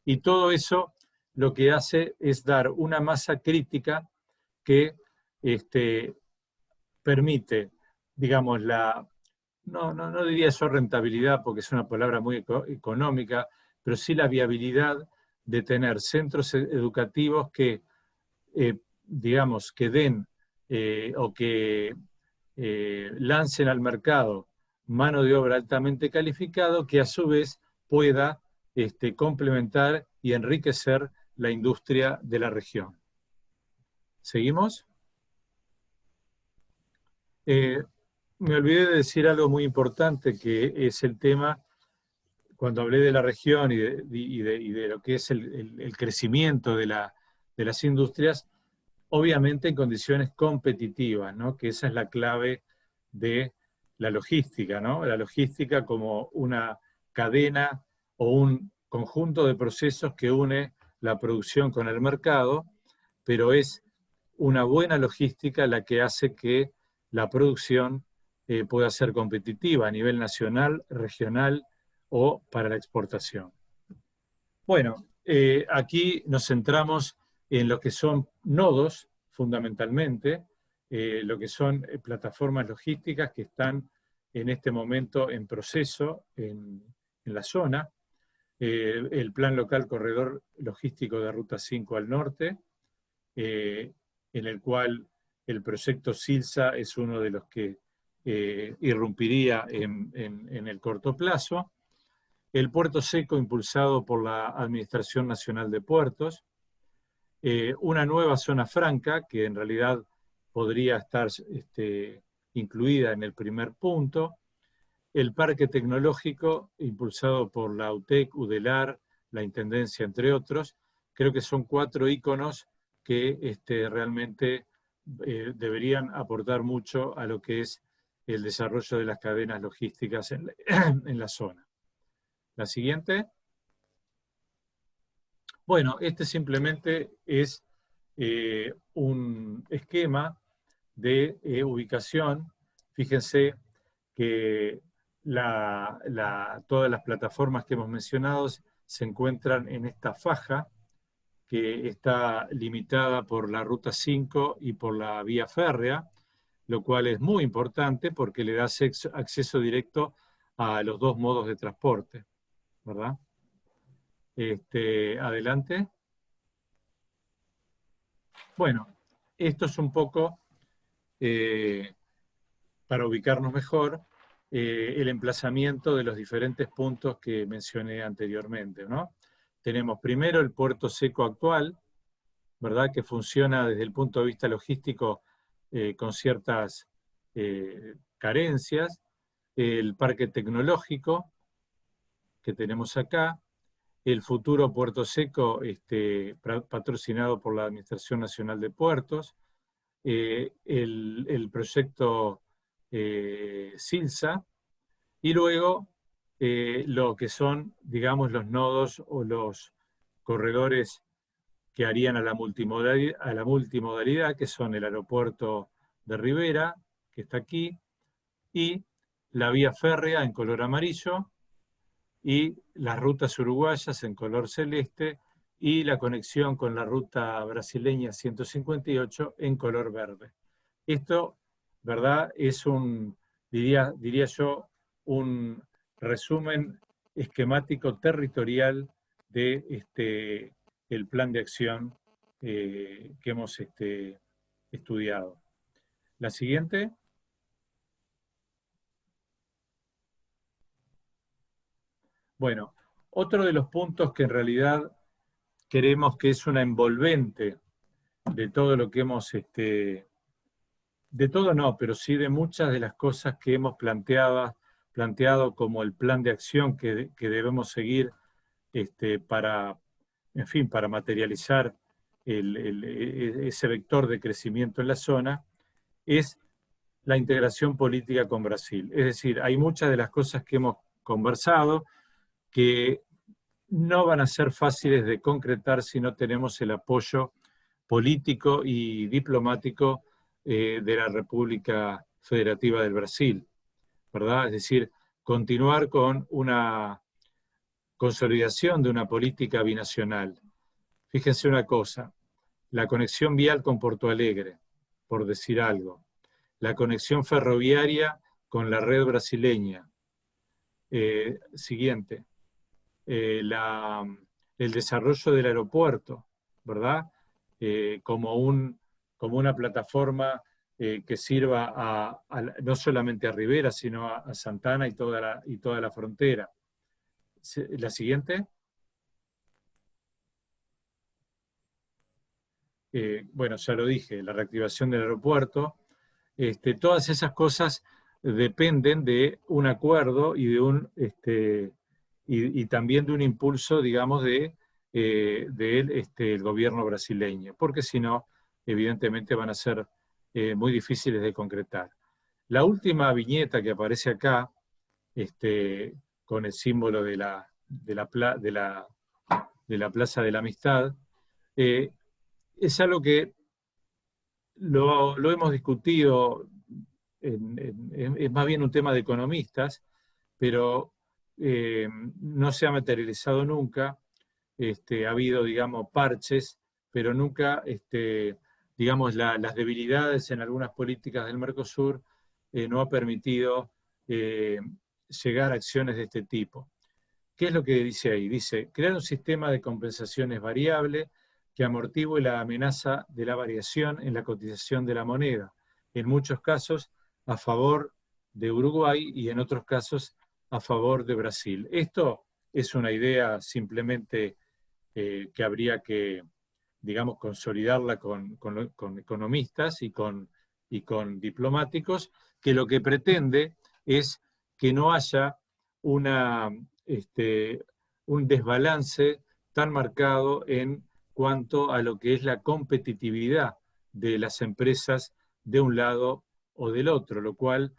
y todo eso lo que hace es dar una masa crítica que permite, digamos, no diría yo rentabilidad, porque es una palabra muy económica, pero sí la viabilidad de tener centros educativos que, digamos, que den o que lancen al mercado mano de obra altamente calificado, que a su vez pueda complementar y enriquecer la industria de la región. ¿Seguimos? Me olvidé de decir algo muy importante, que es el tema, cuando hablé de la región y de lo que es el crecimiento de las industrias, obviamente en condiciones competitivas, ¿no? Que esa es la clave de la logística, ¿no? La logística como una cadena o un conjunto de procesos que une la producción con el mercado, pero es una buena logística la que hace que la producción pueda ser competitiva a nivel nacional, regional o para la exportación. Bueno, aquí nos centramos en lo que son nodos, fundamentalmente, lo que son plataformas logísticas que están en este momento en proceso en la zona. El Plan Local Corredor Logístico de Ruta 5 al norte, en el cual el proyecto SILSA es uno de los que irrumpiría en el corto plazo. El Puerto Seco, impulsado por la Administración Nacional de Puertos. Una nueva zona franca, que en realidad podría estar incluida en el primer punto. El Parque Tecnológico, impulsado por la UTEC, UDELAR, la Intendencia, entre otros. Creo que son 4 íconos que realmente deberían aportar mucho a lo que es el desarrollo de las cadenas logísticas en la zona. La siguiente. Bueno, este simplemente es un esquema de ubicación. Fíjense que todas las plataformas que hemos mencionado se encuentran en esta faja que está limitada por la Ruta 5 y por la vía férrea, lo cual es muy importante porque le da acceso directo a los 2 modos de transporte, ¿verdad? Adelante. Bueno, esto es un poco, para ubicarnos mejor, el emplazamiento de los diferentes puntos que mencioné anteriormente, ¿no? Tenemos primero el Puerto Seco actual, ¿verdad? Que funciona desde el punto de vista logístico con ciertas carencias. El Parque Tecnológico que tenemos acá. El futuro Puerto Seco, patrocinado por la Administración Nacional de Puertos, el proyecto SILSA, y luego lo que son, digamos, los nodos o los corredores que harían a la multimodalidad, que son el aeropuerto de Rivera, que está aquí, y la vía férrea en color amarillo, y las rutas uruguayas en color celeste, y la conexión con la ruta brasileña 158 en color verde. Esto, ¿verdad?, es diría yo, un resumen esquemático territorial de el plan de acción que hemos estudiado. La siguiente. Bueno, otro de los puntos que en realidad queremos que es una envolvente de todo lo que hemos, de todo no, pero sí de muchas de las cosas que hemos planteado como el plan de acción que debemos seguir para, en fin, para materializar ese vector de crecimiento en la zona, es la integración política con Brasil. Es decir, hay muchas de las cosas que hemos conversado que no van a ser fáciles de concretar si no tenemos el apoyo político y diplomático de la República Federativa del Brasil, ¿verdad? Es decir, continuar con una consolidación de una política binacional. Fíjense una cosa, la conexión vial con Porto Alegre, por decir algo, la conexión ferroviaria con la red brasileña. Siguiente. El desarrollo del aeropuerto, ¿verdad? Como una plataforma que sirva no solamente a Rivera, sino a Santana y toda la frontera. La siguiente. Bueno, ya lo dije, la reactivación del aeropuerto. Todas esas cosas dependen de un acuerdo y de y también de un impulso, digamos, del gobierno brasileño, porque si no, evidentemente van a ser muy difíciles de concretar. La última viñeta que aparece acá, con el símbolo de la de la Plaza de la Amistad, es algo que lo hemos discutido, es más bien un tema de economistas, pero no se ha materializado nunca. Ha habido, digamos, parches, pero nunca, digamos, las debilidades en algunas políticas del Mercosur no ha permitido llegar a acciones de este tipo. ¿Qué es lo que dice ahí? Dice, crear un sistema de compensaciones variable que amortigue la amenaza de la variación en la cotización de la moneda, en muchos casos a favor de Uruguay y en otros casos a favor de Brasil. Esto es una idea simplemente que habría que, digamos, consolidarla con economistas y con diplomáticos, que lo que pretende es que no haya un desbalance tan marcado en cuanto a lo que es la competitividad de las empresas de un lado o del otro, lo cual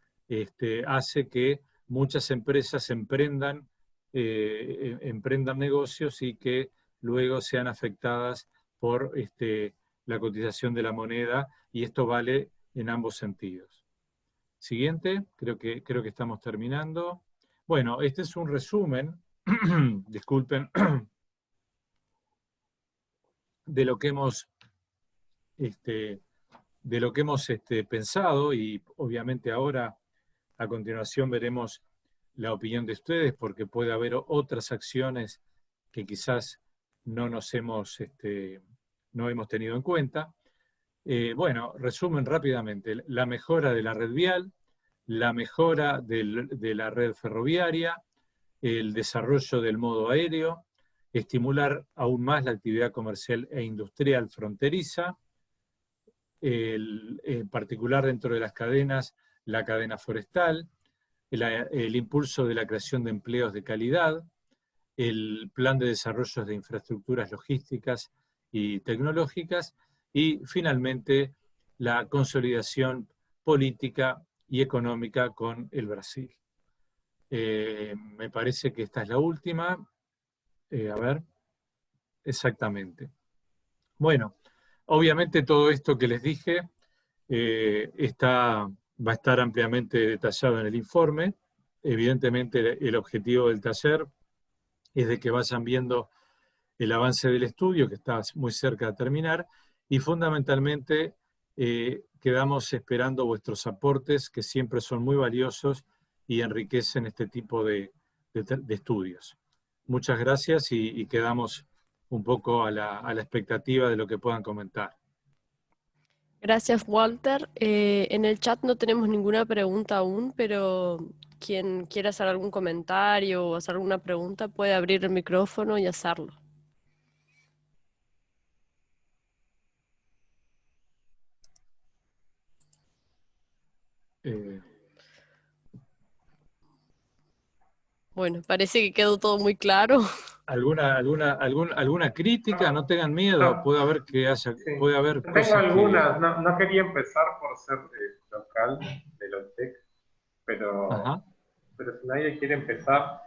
hace que muchas empresas emprendan negocios y que luego sean afectadas por la cotización de la moneda, y esto vale en ambos sentidos. Siguiente, creo que estamos terminando. Bueno, este es un resumen, disculpen, de lo que hemos, pensado, y obviamente ahora a continuación veremos la opinión de ustedes, porque puede haber otras acciones que quizás no hemos tenido en cuenta. Bueno, resumen rápidamente: la mejora de la red vial, la mejora de la red ferroviaria, el desarrollo del modo aéreo, estimular aún más la actividad comercial e industrial fronteriza, en particular dentro de las cadenas, la cadena forestal, el impulso de la creación de empleos de calidad, el plan de desarrollo de infraestructuras logísticas y tecnológicas, y finalmente la consolidación política y económica con el Brasil. Me parece que esta es la última. A ver, exactamente. Bueno, obviamente todo esto que les dije va a estar ampliamente detallado en el informe. Evidentemente el objetivo del taller es de que vayan viendo el avance del estudio, que está muy cerca de terminar, y fundamentalmente quedamos esperando vuestros aportes, que siempre son muy valiosos y enriquecen este tipo de estudios. Muchas gracias, y quedamos un poco a la expectativa de lo que puedan comentar. Gracias, Walter. En el chat no tenemos ninguna pregunta aún, pero quien quiera hacer algún comentario o hacer alguna pregunta puede abrir el micrófono y hacerlo. Bueno, parece que quedó todo muy claro. ¿Alguna crítica? No tengan miedo, no, puede haber tengo algunas. No quería empezar por ser local de Lotec, pero si nadie quiere empezar,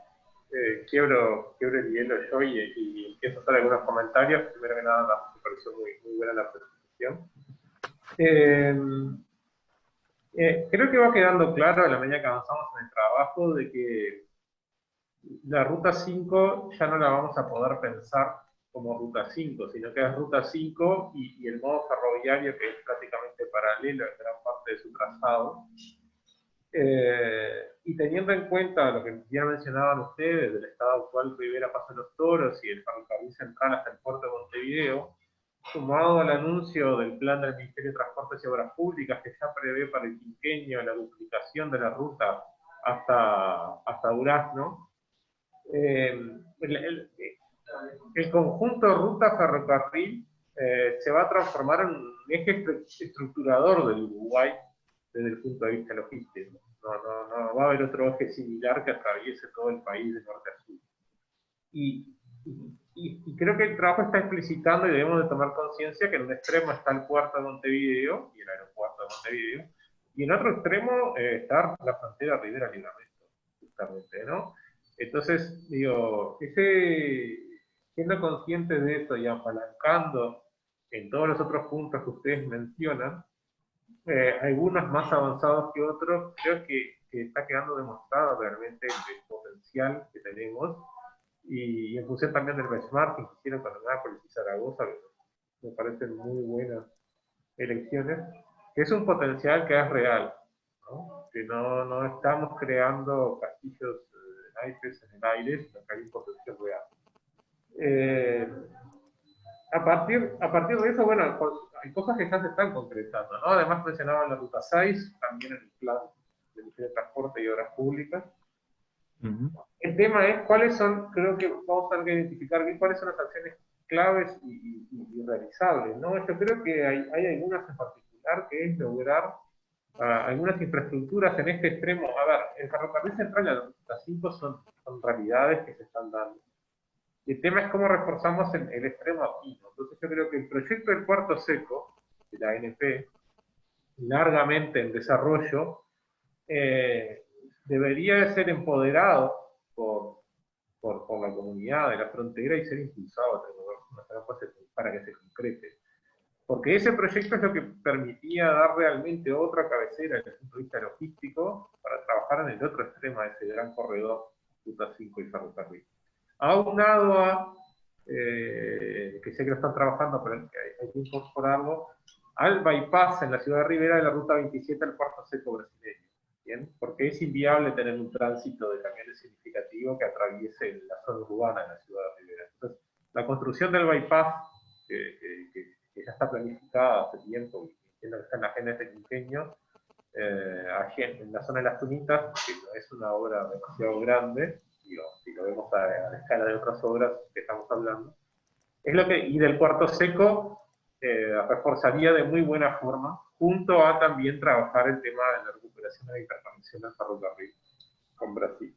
quiebro el hielo yo y empiezo a hacer algunos comentarios. Primero que nada, me pareció muy buena la presentación. Creo que va quedando claro a la medida que avanzamos en el trabajo de que la ruta 5 ya no la vamos a poder pensar como ruta 5, sino que es ruta 5 y el modo ferroviario, que es prácticamente paralelo en gran parte de su trazado. Y teniendo en cuenta lo que ya mencionaban ustedes del estado actual Rivera Paso de los Toros y el ferrocarril central hasta el puerto de Montevideo, sumado al anuncio del plan del Ministerio de Transportes y Obras Públicas, que ya prevé para el quinquenio la duplicación de la ruta hasta Durazno, el conjunto de ruta ferrocarril se va a transformar en un eje estructurador del Uruguay desde el punto de vista logístico. No va a haber otro eje similar que atraviese todo el país de norte a sur. Y creo que el trabajo está explicitando, y debemos de tomar conciencia, que en un extremo está el puerto de Montevideo y el aeropuerto de Montevideo, y en otro extremo está la frontera Rivera-Livramento, justamente, ¿no? Entonces, digo, ese siendo conscientes de eso y apalancando en todos los otros puntos que ustedes mencionan, algunos más avanzados que otros, creo que está quedando demostrado realmente el potencial que tenemos, y en función también del benchmarking que hicieron con Nápoles y Zaragoza, me parecen muy buenas elecciones, que es un potencial que es real, ¿no? Que no estamos creando castillos naipes en el aire, sino que hay un potencial real. A partir de eso, bueno, hay cosas que ya se están concretando, ¿no? Además mencionaban la Ruta 6, también en el plan de Ministerio de Transporte y Obras Públicas. El tema es cuáles son, creo que vamos a tener que identificar bien cuáles son las acciones claves y realizables, ¿no? Yo creo que hay algunas en particular, que es lograr algunas infraestructuras en este extremo. A ver, el ferrocarril central y la Ruta 5 son realidades que se están dando. Y el tema es cómo reforzamos el extremo aquí, ¿no? Entonces yo creo que el proyecto del Puerto Seco, de la ANP, largamente en desarrollo, debería de ser empoderado por la comunidad de la frontera y ser impulsado a través para que se concrete. Porque ese proyecto es lo que permitía dar realmente otra cabecera desde el punto de vista logístico para trabajar en el otro extremo de ese gran corredor, Ruta 5 y ferrocarril. Aunado a, que sé que lo están trabajando, pero hay que incorporarlo, al bypass en la ciudad de Rivera de la Ruta 27 al Puerto Seco brasileño. ¿Bien? Porque es inviable tener un tránsito de camiones significativo que atraviese la zona urbana de la ciudad de Rivera. Entonces, la construcción del bypass, que ya está planificada hace tiempo, y entiendo que está en la agenda de este quinquenio, en la zona de las Tunitas, que no es una obra demasiado grande, digo, si lo vemos a la escala de otras obras que estamos hablando, es lo que, y del Puerto Seco reforzaría de muy buena forma, junto a también trabajar el tema de la recuperación de la interconexión del ferrocarril con Brasil.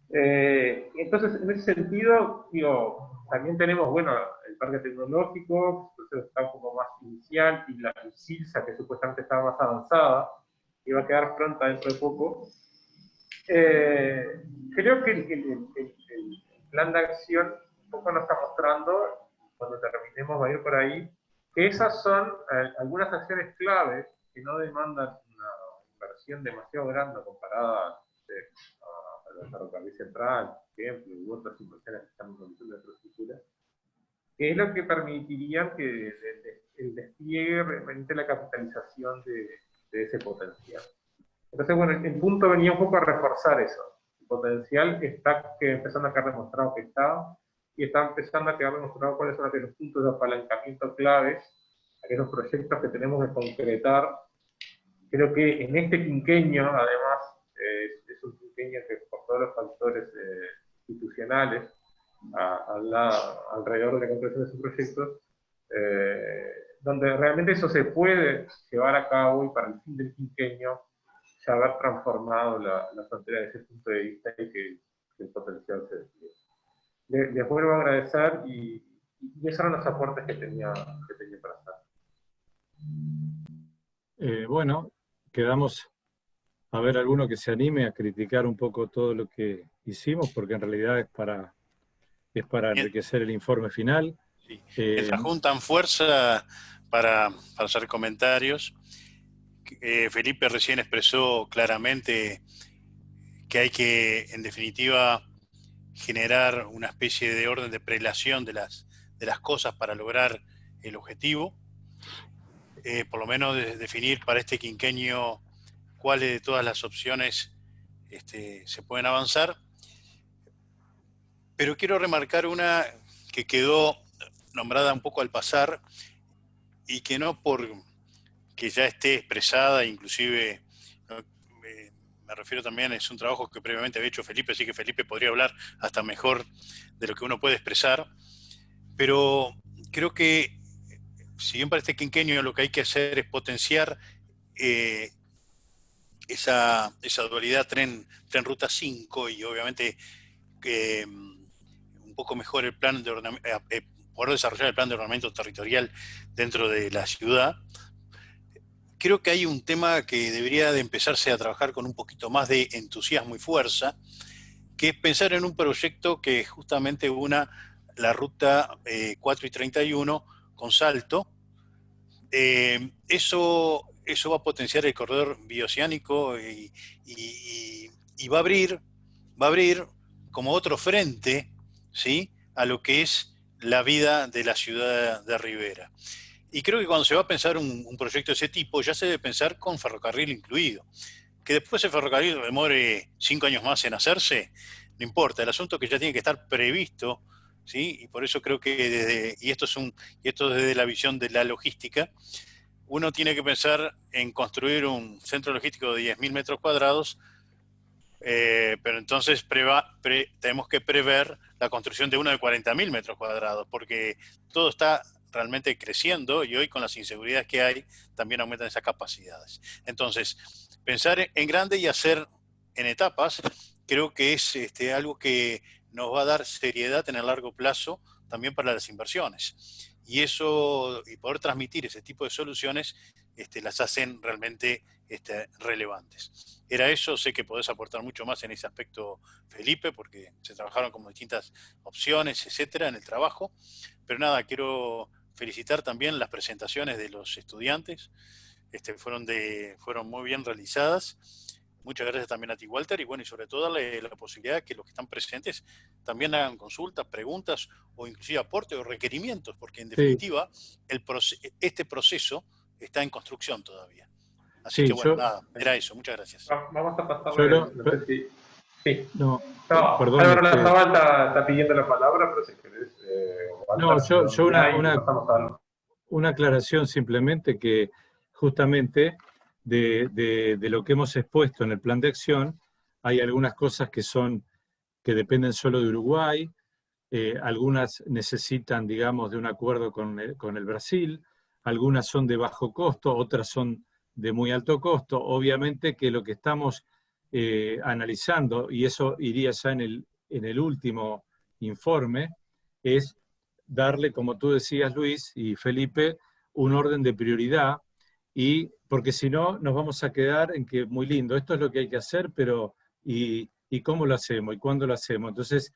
Entonces, en ese sentido, digo, también tenemos, bueno, el parque tecnológico, que está como más inicial, y la CILSA, que supuestamente estaba más avanzada, que va a quedar pronta dentro de poco. Creo que el plan de acción un poco nos está mostrando, cuando terminemos va a ir por ahí, que esas son algunas acciones claves que no demandan una inversión demasiado grande comparada a la ferrocarril central, por ejemplo, y otras inversiones que están en condición de infraestructura, que es lo que permitirían que el despliegue realmente la capitalización de ese potencial. Entonces, bueno, el punto venía un poco a reforzar eso. El potencial está empezando a quedar demostrado que está, y está empezando a quedar demostrado cuáles son aquellos puntos de apalancamiento claves, aquellos proyectos que tenemos que concretar. Creo que en este quinquenio, además, es un quinquenio que por todos los factores institucionales alrededor de la concreción de esos proyectos, donde realmente eso se puede llevar a cabo, y para el fin del quinquenio ya haber transformado la frontera desde ese punto de vista, y que el potencial se despliegue. Les vuelvo a agradecer, y esos eran los aportes que tenía para hacer. Bueno, quedamos a ver alguno que se anime a criticar un poco todo lo que hicimos, porque en realidad es para enriquecer el informe final. Sí. Mientras juntan fuerza para hacer comentarios, Felipe recién expresó claramente que hay que, en definitiva, generar una especie de orden de prelación de las cosas para lograr el objetivo, por lo menos definir para este quinquenio cuáles de todas las opciones se pueden avanzar. Pero quiero remarcar una que quedó nombrada un poco al pasar, y que no por que ya esté expresada, inclusive me refiero también, es un trabajo que previamente había hecho Felipe, así que Felipe podría hablar hasta mejor de lo que uno puede expresar, pero creo que si bien para este quinquenio lo que hay que hacer es potenciar esa dualidad tren Ruta 5, y obviamente un poco mejor el plan de poder desarrollar el plan de ordenamiento territorial dentro de la ciudad. Creo que hay un tema que debería de empezarse a trabajar con un poquito más de entusiasmo y fuerza, que es pensar en un proyecto que justamente una la ruta 4 y 31 con Salto. Eso va a potenciar el corredor bioceánico y va a abrir como otro frente, ¿sí?, a lo que es la vida de la ciudad de Rivera. Y creo que cuando se va a pensar un proyecto de ese tipo, ya se debe pensar con ferrocarril incluido. Que después el ferrocarril demore 5 años más en hacerse, no importa. El asunto es que ya tiene que estar previsto, ¿sí? Y por eso creo que esto desde la visión de la logística, uno tiene que pensar en construir un centro logístico de 10.000 metros cuadrados, pero entonces tenemos que prever la construcción de uno de 40.000 metros cuadrados, porque todo está realmente creciendo y hoy con las inseguridades que hay también aumentan esas capacidades. Entonces, pensar en grande y hacer en etapas creo que es algo que nos va a dar seriedad en el largo plazo también para las inversiones. Y eso, y poder transmitir ese tipo de soluciones, las hacen realmente relevantes. Era eso, sé que podés aportar mucho más en ese aspecto, Felipe, porque se trabajaron como distintas opciones, etcétera, en el trabajo. Pero nada, quiero felicitar también las presentaciones de los estudiantes, fueron muy bien realizadas. Muchas gracias también a ti, Walter, y bueno, y sobre todo darle la posibilidad de que los que están presentes también hagan consultas, preguntas o inclusive aportes o requerimientos, porque en definitiva este proceso está en construcción todavía. Así que bueno, nada, era eso, muchas gracias. Vamos a pasarle, no sé si... Sí. No, perdón. Álvaro Lazabal está pidiendo la palabra, pero si querés... una aclaración simplemente, que justamente de lo que hemos expuesto en el plan de acción, hay algunas cosas que dependen solo de Uruguay, algunas necesitan, digamos, de un acuerdo con el Brasil, algunas son de bajo costo, otras son de muy alto costo. Obviamente que lo que estamos analizando, y eso iría ya en el último informe, es darle, como tú decías, Luis y Felipe, un orden de prioridad, porque si no nos vamos a quedar en que muy lindo, esto es lo que hay que hacer, pero ¿y cómo lo hacemos? ¿Y cuándo lo hacemos? Entonces,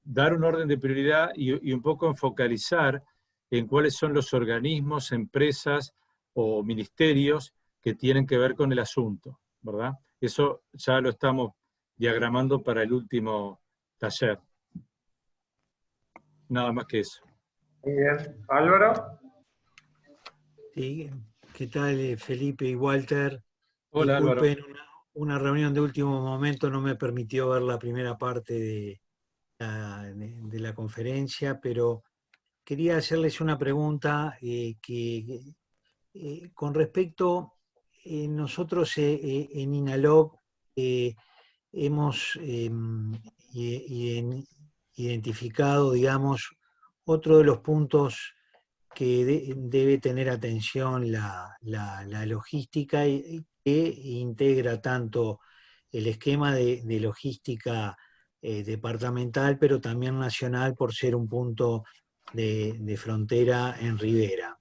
dar un orden de prioridad y un poco focalizar en cuáles son los organismos, empresas o ministerios que tienen que ver con el asunto, ¿verdad? Eso ya lo estamos diagramando para el último taller. Nada más que eso. Muy bien. ¿Álvaro? Sí, ¿qué tal, Felipe y Walter? Hola, disculpen, Álvaro. una reunión de último momento no me permitió ver la primera parte de la conferencia, pero quería hacerles una pregunta con respecto, nosotros en INALOC hemos identificado, digamos, otro de los puntos que debe tener atención la logística, y que integra tanto el esquema de logística departamental, pero también nacional, por ser un punto de frontera en Rivera.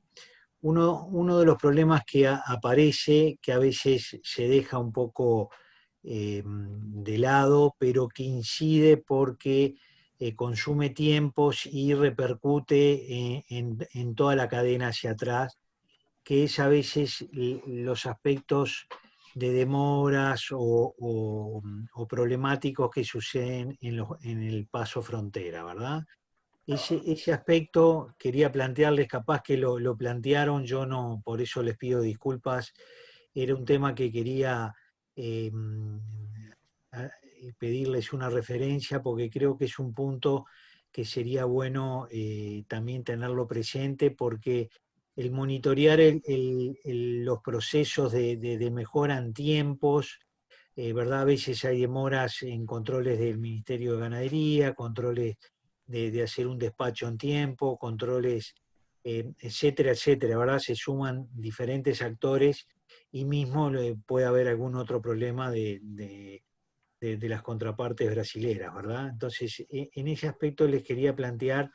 Uno de los problemas que aparece, que a veces se deja un poco de lado, pero que incide porque consume tiempos y repercute en toda la cadena hacia atrás, que es a veces los aspectos de demoras o problemáticos que suceden en el paso frontera, ¿verdad? Ese aspecto quería plantearles, capaz que lo plantearon, yo no, por eso les pido disculpas. Era un tema que quería pedirles una referencia, porque creo que es un punto que sería bueno también tenerlo presente, porque el monitorear los procesos de mejora en tiempos, ¿verdad? A veces hay demoras en controles del Ministerio de Ganadería, controles de hacer un despacho en tiempo, controles, etcétera, etcétera, ¿verdad? Se suman diferentes actores y mismo puede haber algún otro problema de las contrapartes brasileras, ¿verdad? Entonces, en ese aspecto les quería plantear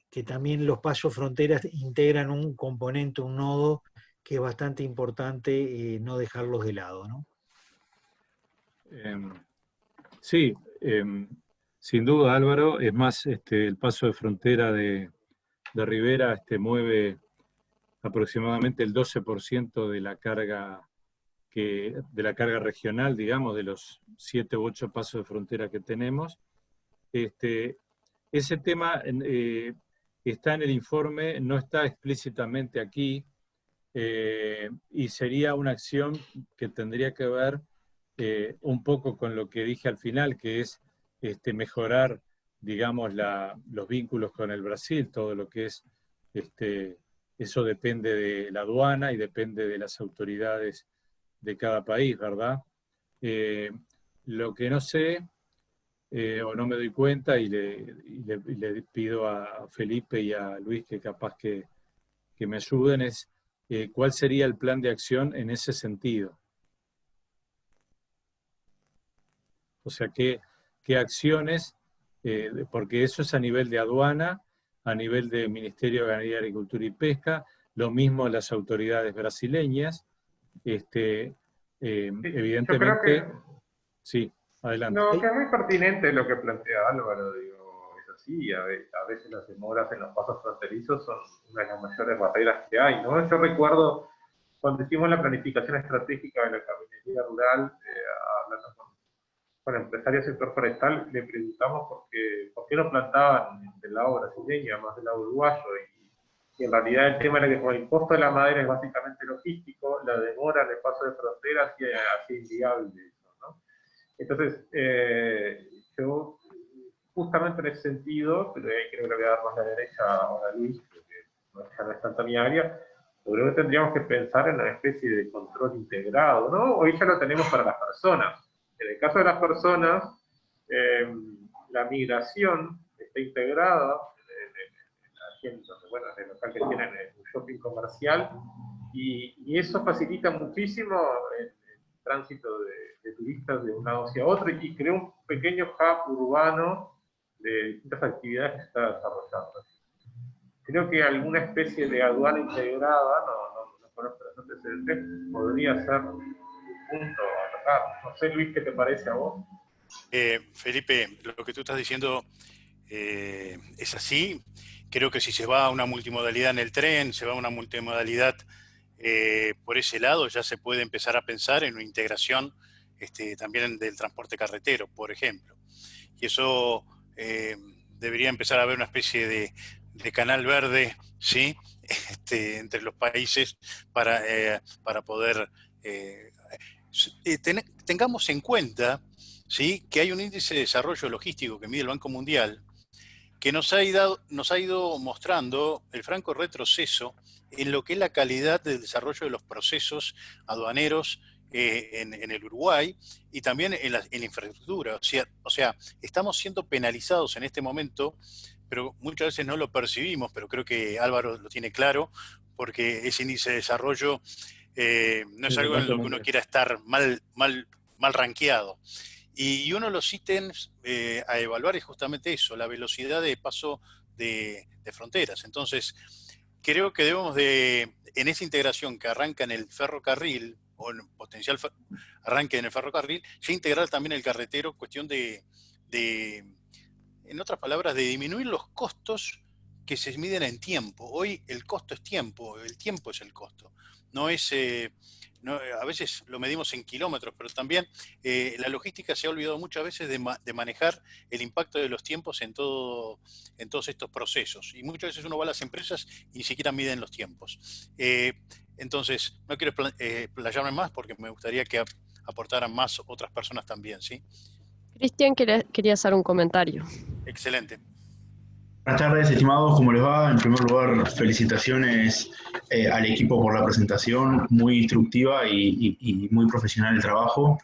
que también los pasos fronteras integran un componente, un nodo, que es bastante importante no dejarlos de lado, ¿no? Sí, Sin duda, Álvaro, es más, el paso de frontera de Rivera mueve aproximadamente el 12% de la carga regional, digamos, de los 7 u 8 pasos de frontera que tenemos. Ese tema está en el informe, no está explícitamente aquí, y sería una acción que tendría que ver un poco con lo que dije al final, que es mejorar, digamos, los vínculos con el Brasil, todo lo que es, eso depende de la aduana y depende de las autoridades de cada país, ¿verdad? Lo que no sé, o no me doy cuenta, y le pido a Felipe y a Luis que capaz que me ayuden, es cuál sería el plan de acción en ese sentido. O sea, qué acciones, porque eso es a nivel de aduana, a nivel del Ministerio de Ganadería, Agricultura y Pesca, lo mismo las autoridades brasileñas. Evidentemente, yo creo que, sí, adelante. no, que es muy pertinente lo que plantea Álvaro, digo, es así, a veces las demoras en los pasos fronterizos son una de las mayores barreras que hay, ¿no? Yo recuerdo cuando hicimos la planificación estratégica de la caminería rural, hablando con empresarios del sector forestal, le preguntamos por qué no plantaban del lado brasileño, además del lado uruguayo, y en realidad el tema era que como el costo de la madera es básicamente logístico, la demora en el paso de frontera hacía inviable eso, ¿no? Entonces, yo justamente en ese sentido, pero ahí creo que le voy a dar más la derecha a Luis, porque ya no es tanta mi área, yo creo que tendríamos que pensar en una especie de control integrado, ¿no? Hoy ya lo tenemos para las personas. En el caso de las personas, la migración está integrada en el local que tienen un shopping comercial, y eso facilita muchísimo el tránsito de turistas de un lado hacia otro, y crea un pequeño hub urbano de distintas actividades que se está desarrollando. Creo que alguna especie de aduana integrada, no conozco los antecedentes, podría ser un punto a tocar. No sé, Luis, ¿qué te parece a vos? Felipe, lo que tú estás diciendo es así. Creo que si se va a una multimodalidad en el tren, se va a una multimodalidad por ese lado, ya se puede empezar a pensar en una integración también del transporte carretero, por ejemplo. Y eso debería empezar a haber una especie de canal verde, ¿sí? Entre los países para poder... tengamos en cuenta, ¿sí?, que hay un índice de desarrollo logístico que mide el Banco Mundial, que nos ha ido mostrando el franco retroceso en lo que es la calidad del desarrollo de los procesos aduaneros en el Uruguay, y también en la infraestructura. O sea, estamos siendo penalizados en este momento, pero muchas veces no lo percibimos, pero creo que Álvaro lo tiene claro, porque ese índice de desarrollo no es algo en lo que uno quiera estar mal rankeado. Y uno de los ítems a evaluar es justamente eso, la velocidad de paso de fronteras. Entonces, creo que debemos en esa integración que arranca en el ferrocarril, o en potencial arranque en el ferrocarril, ya integrar también el carretero, cuestión de, en otras palabras, de disminuir los costos que se miden en tiempo. Hoy el costo es tiempo, el tiempo es el costo. No es... a veces lo medimos en kilómetros, pero también la logística se ha olvidado muchas veces de manejar el impacto de los tiempos en todos estos procesos. Y muchas veces uno va a las empresas y ni siquiera miden los tiempos. Entonces, no quiero playarme más porque me gustaría que aportaran más otras personas también, ¿sí? Cristian quería hacer un comentario. Excelente. Buenas tardes, estimados, ¿cómo les va? En primer lugar, felicitaciones al equipo por la presentación, muy instructiva y muy profesional el trabajo.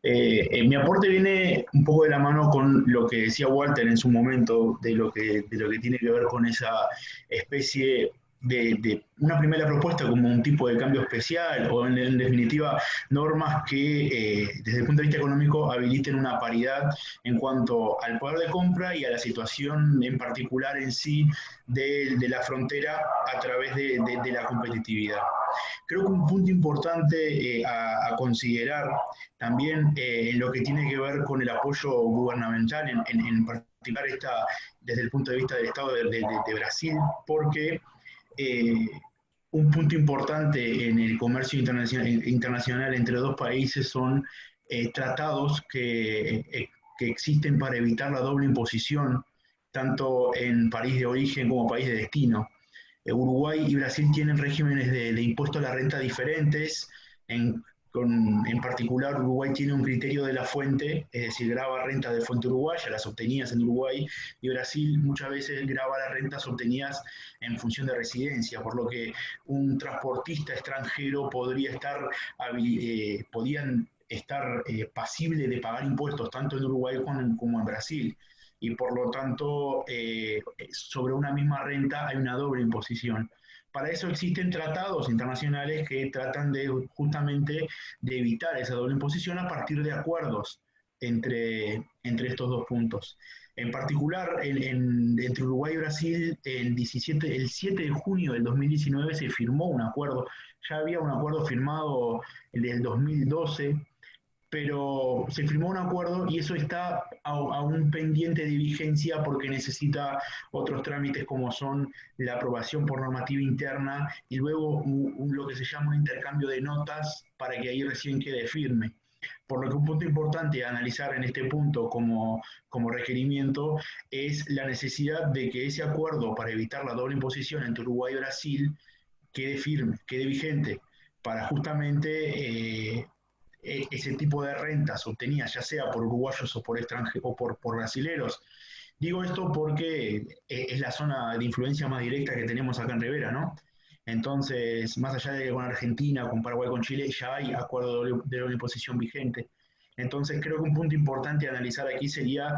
Mi aporte viene un poco de la mano con lo que decía Walter en su momento, de lo que tiene que ver con esa especie de una primera propuesta como un tipo de cambio especial o en definitiva normas que desde el punto de vista económico habiliten una paridad en cuanto al poder de compra y a la situación en particular en sí de la frontera a través de la competitividad. Creo que un punto importante a considerar también en lo que tiene que ver con el apoyo gubernamental, en particular desde el punto de vista del Estado de Brasil, porque un punto importante en el comercio internacional entre dos países son tratados que existen para evitar la doble imposición, tanto en país de origen como país de destino. Uruguay y Brasil tienen regímenes de impuesto a la renta diferentes. En particular, Uruguay tiene un criterio de la fuente, es decir, grava renta de fuente uruguaya, las obtenidas en Uruguay, y Brasil muchas veces grava las rentas obtenidas en función de residencia, por lo que un transportista extranjero podían estar pasible de pagar impuestos tanto en Uruguay como en Brasil. Y por lo tanto, sobre una misma renta hay una doble imposición. Para eso existen tratados internacionales que tratan justamente de evitar esa doble imposición a partir de acuerdos entre estos dos puntos. En particular, entre Uruguay y Brasil, el 7 de junio del 2019 se firmó un acuerdo. Ya había un acuerdo firmado en el 2012, pero se firmó un acuerdo y eso está aún pendiente de vigencia porque necesita otros trámites como son la aprobación por normativa interna y luego lo que se llama un intercambio de notas para que ahí recién quede firme. Por lo que un punto importante a analizar en este punto como requerimiento es la necesidad de que ese acuerdo para evitar la doble imposición entre Uruguay y Brasil quede firme, quede vigente, para justamente ese tipo de rentas obtenidas ya sea por uruguayos o por extranjeros o por brasileros. Digo esto porque es la zona de influencia más directa que tenemos acá en Rivera, ¿no? Entonces, más allá de con Argentina, con Paraguay, con Chile, ya hay acuerdo de doble imposición vigente. Entonces, creo que un punto importante a analizar aquí sería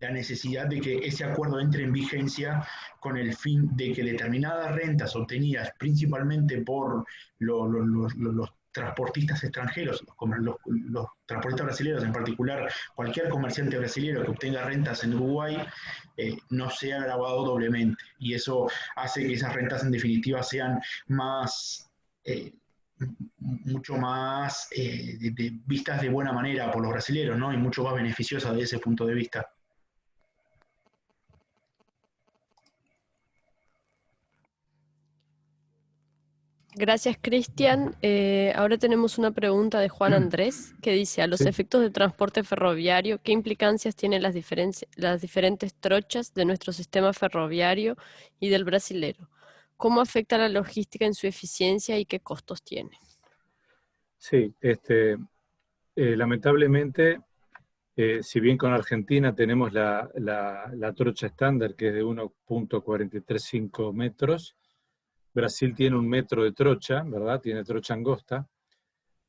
la necesidad de que ese acuerdo entre en vigencia con el fin de que determinadas rentas obtenidas principalmente por los transportistas extranjeros, los transportistas brasileños en particular, cualquier comerciante brasileño que obtenga rentas en Uruguay, no sea grabado doblemente. Y eso hace que esas rentas en definitiva sean mucho más vistas de buena manera por los brasileños, ¿no? Y mucho más beneficiosas desde ese punto de vista. Gracias, Cristian. Ahora tenemos una pregunta de Juan Andrés que dice, a los efectos del transporte ferroviario, ¿qué implicancias tienen las diferentes trochas de nuestro sistema ferroviario y del brasilero? ¿Cómo afecta la logística en su eficiencia y qué costos tiene? Sí, lamentablemente, si bien con Argentina tenemos la trocha estándar que es de 1.435 metros, Brasil tiene 1 metro de trocha, ¿verdad? Tiene trocha angosta,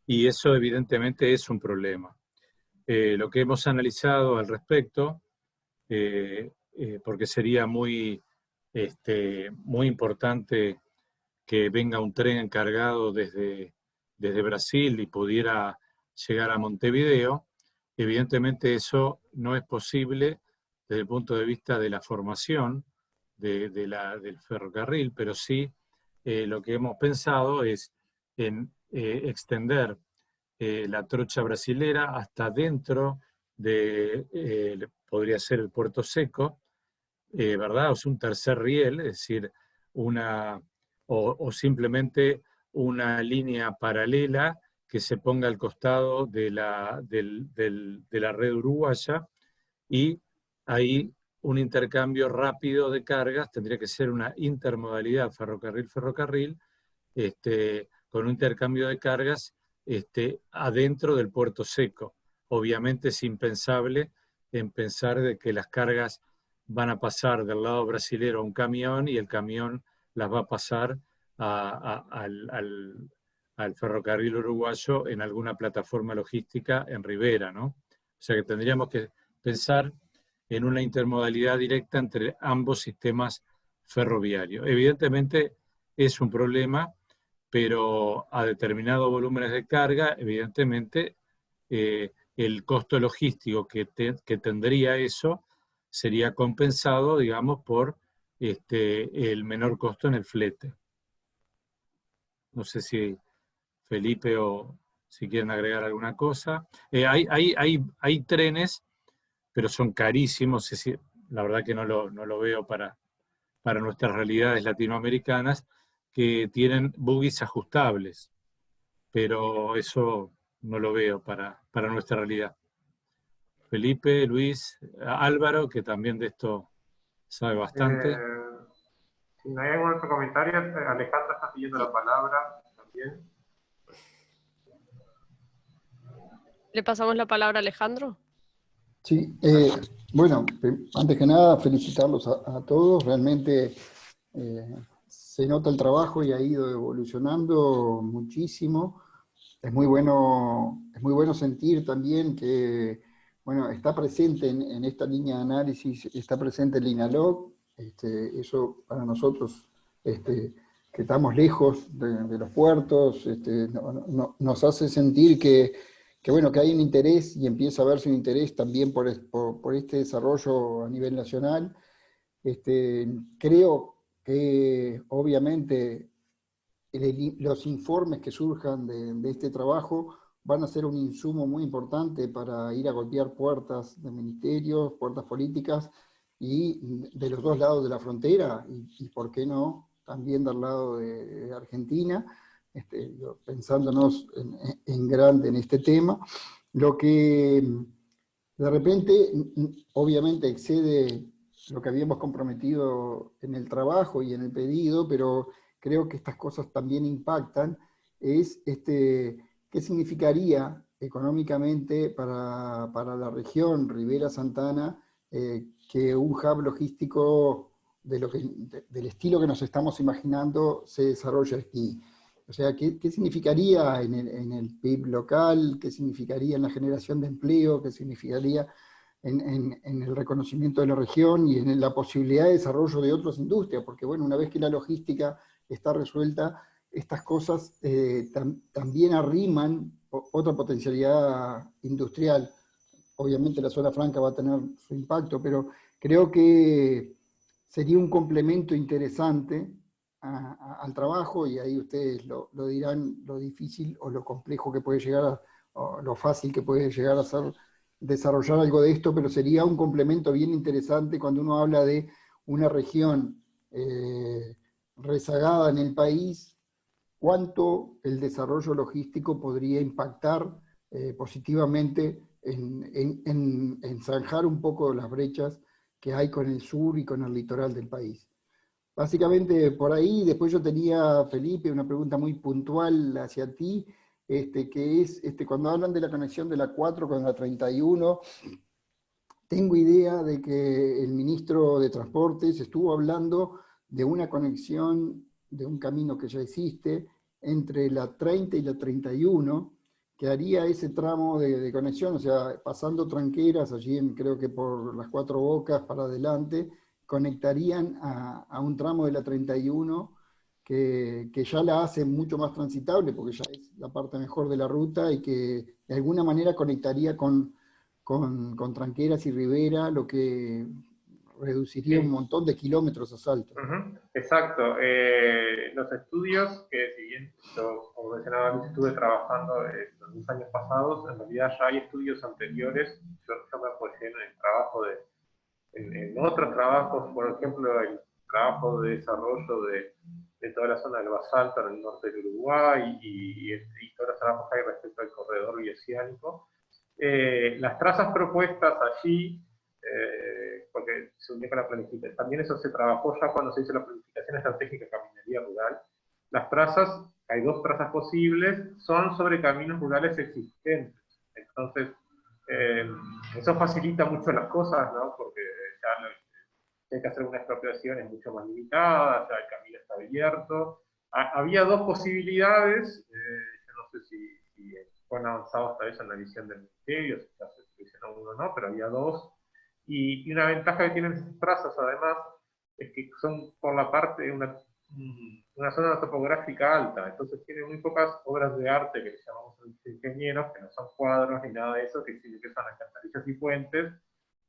y eso evidentemente es un problema. Lo que hemos analizado al respecto, porque sería muy importante que venga un tren encargado desde Brasil y pudiera llegar a Montevideo, evidentemente eso no es posible desde el punto de vista de la formación del ferrocarril, pero sí lo que hemos pensado es en extender la trocha brasilera hasta dentro de, podría ser el Puerto Seco, ¿verdad? O sea, un tercer riel, es decir, o simplemente una línea paralela que se ponga al costado de la red uruguaya y ahí un intercambio rápido de cargas, tendría que ser una intermodalidad ferrocarril-ferrocarril, con un intercambio de cargas adentro del Puerto Seco. Obviamente es impensable en pensar de que las cargas van a pasar del lado brasilero a un camión y el camión las va a pasar al ferrocarril uruguayo en alguna plataforma logística en Rivera, ¿no? O sea que tendríamos que pensar en una intermodalidad directa entre ambos sistemas ferroviario. Evidentemente es un problema, pero a determinados volúmenes de carga, evidentemente, el costo logístico que tendría eso sería compensado, digamos, por el menor costo en el flete. No sé si Felipe o si quieren agregar alguna cosa. Hay trenes, pero son carísimos, es decir, la verdad que no lo veo para nuestras realidades latinoamericanas, que tienen bogies ajustables, pero eso no lo veo para nuestra realidad. Felipe, Luis, Álvaro, que también de esto sabe bastante. Si no hay algún otro comentario, Alejandra está pidiendo la palabra también. ¿Le pasamos la palabra a Alejandro? Sí, bueno, antes que nada felicitarlos a todos, realmente se nota el trabajo y ha ido evolucionando muchísimo. Es muy bueno sentir también que, bueno, está presente en esta línea de análisis, está presente el INALOC, eso para nosotros, que estamos lejos de los puertos, nos hace sentir que bueno, que hay un interés y empieza a verse un interés también por este desarrollo a nivel nacional. Creo que obviamente los informes que surjan de este trabajo van a ser un insumo muy importante para ir a golpear puertas de ministerios, puertas políticas, y de los dos lados de la frontera, y por qué no, también del lado de Argentina, pensándonos en grande en este tema. Lo que de repente, obviamente, excede lo que habíamos comprometido en el trabajo y en el pedido, pero creo que estas cosas también impactan, es qué significaría económicamente para la región Rivera Santana que un hub logístico del estilo que nos estamos imaginando se desarrolle aquí. O sea, ¿qué significaría en el PIB local? ¿Qué significaría en la generación de empleo? ¿Qué significaría en el reconocimiento de la región y en la posibilidad de desarrollo de otras industrias? Porque bueno, una vez que la logística está resuelta, estas cosas también arriman otra potencialidad industrial. Obviamente la zona franca va a tener su impacto, pero creo que sería un complemento interesante al trabajo, y ahí ustedes lo dirán, lo difícil o lo complejo que puede llegar o lo fácil que puede llegar a ser desarrollar algo de esto, pero sería un complemento bien interesante cuando uno habla de una región rezagada en el país, cuánto el desarrollo logístico podría impactar positivamente en zanjar un poco las brechas que hay con el sur y con el litoral del país. Básicamente por ahí. Después yo tenía, Felipe, una pregunta muy puntual hacia ti, que es, cuando hablan de la conexión de la 4 con la 31, tengo idea de que el ministro de Transportes estuvo hablando de una conexión de un camino que ya existe entre la 30 y la 31, que haría ese tramo de conexión, o sea, pasando Tranqueras, allí creo que por las Cuatro Bocas para adelante, conectarían a un tramo de la 31 que ya la hace mucho más transitable, porque ya es la parte mejor de la ruta, y que de alguna manera conectaría con Tranqueras y Rivera, lo que reduciría un montón de kilómetros a Salto. Exacto. Los estudios, que si bien yo, como mencionaba Luis, estuve trabajando en los años pasados, en realidad ya hay estudios anteriores. Yo me apoyé en el trabajo en otros trabajos, por ejemplo, el trabajo de desarrollo de toda la zona del basalto en el norte del Uruguay y todos los trabajos que hay respecto al corredor bioceánico. Las trazas propuestas allí, porque se unió con la planificación, también eso se trabajó ya cuando se hizo la planificación estratégica de caminería rural. Las trazas, hay dos trazas posibles, son sobre caminos rurales existentes. Entonces, eso facilita mucho las cosas, ¿no? Porque ya hay que hacer una expropiación es mucho más limitada, ya el camino está abierto. Había dos posibilidades, yo no sé si fueron avanzados hasta eso en la visión del ministerio, si ya se seleccionó uno o no, pero había dos. Y una ventaja que tienen esas trazas, además, es que son por la parte de una zona topográfica alta, entonces tiene muy pocas obras de arte que le llamamos ingenieros, que no son cuadros ni nada de eso, que sí que son alcantarillas y puentes,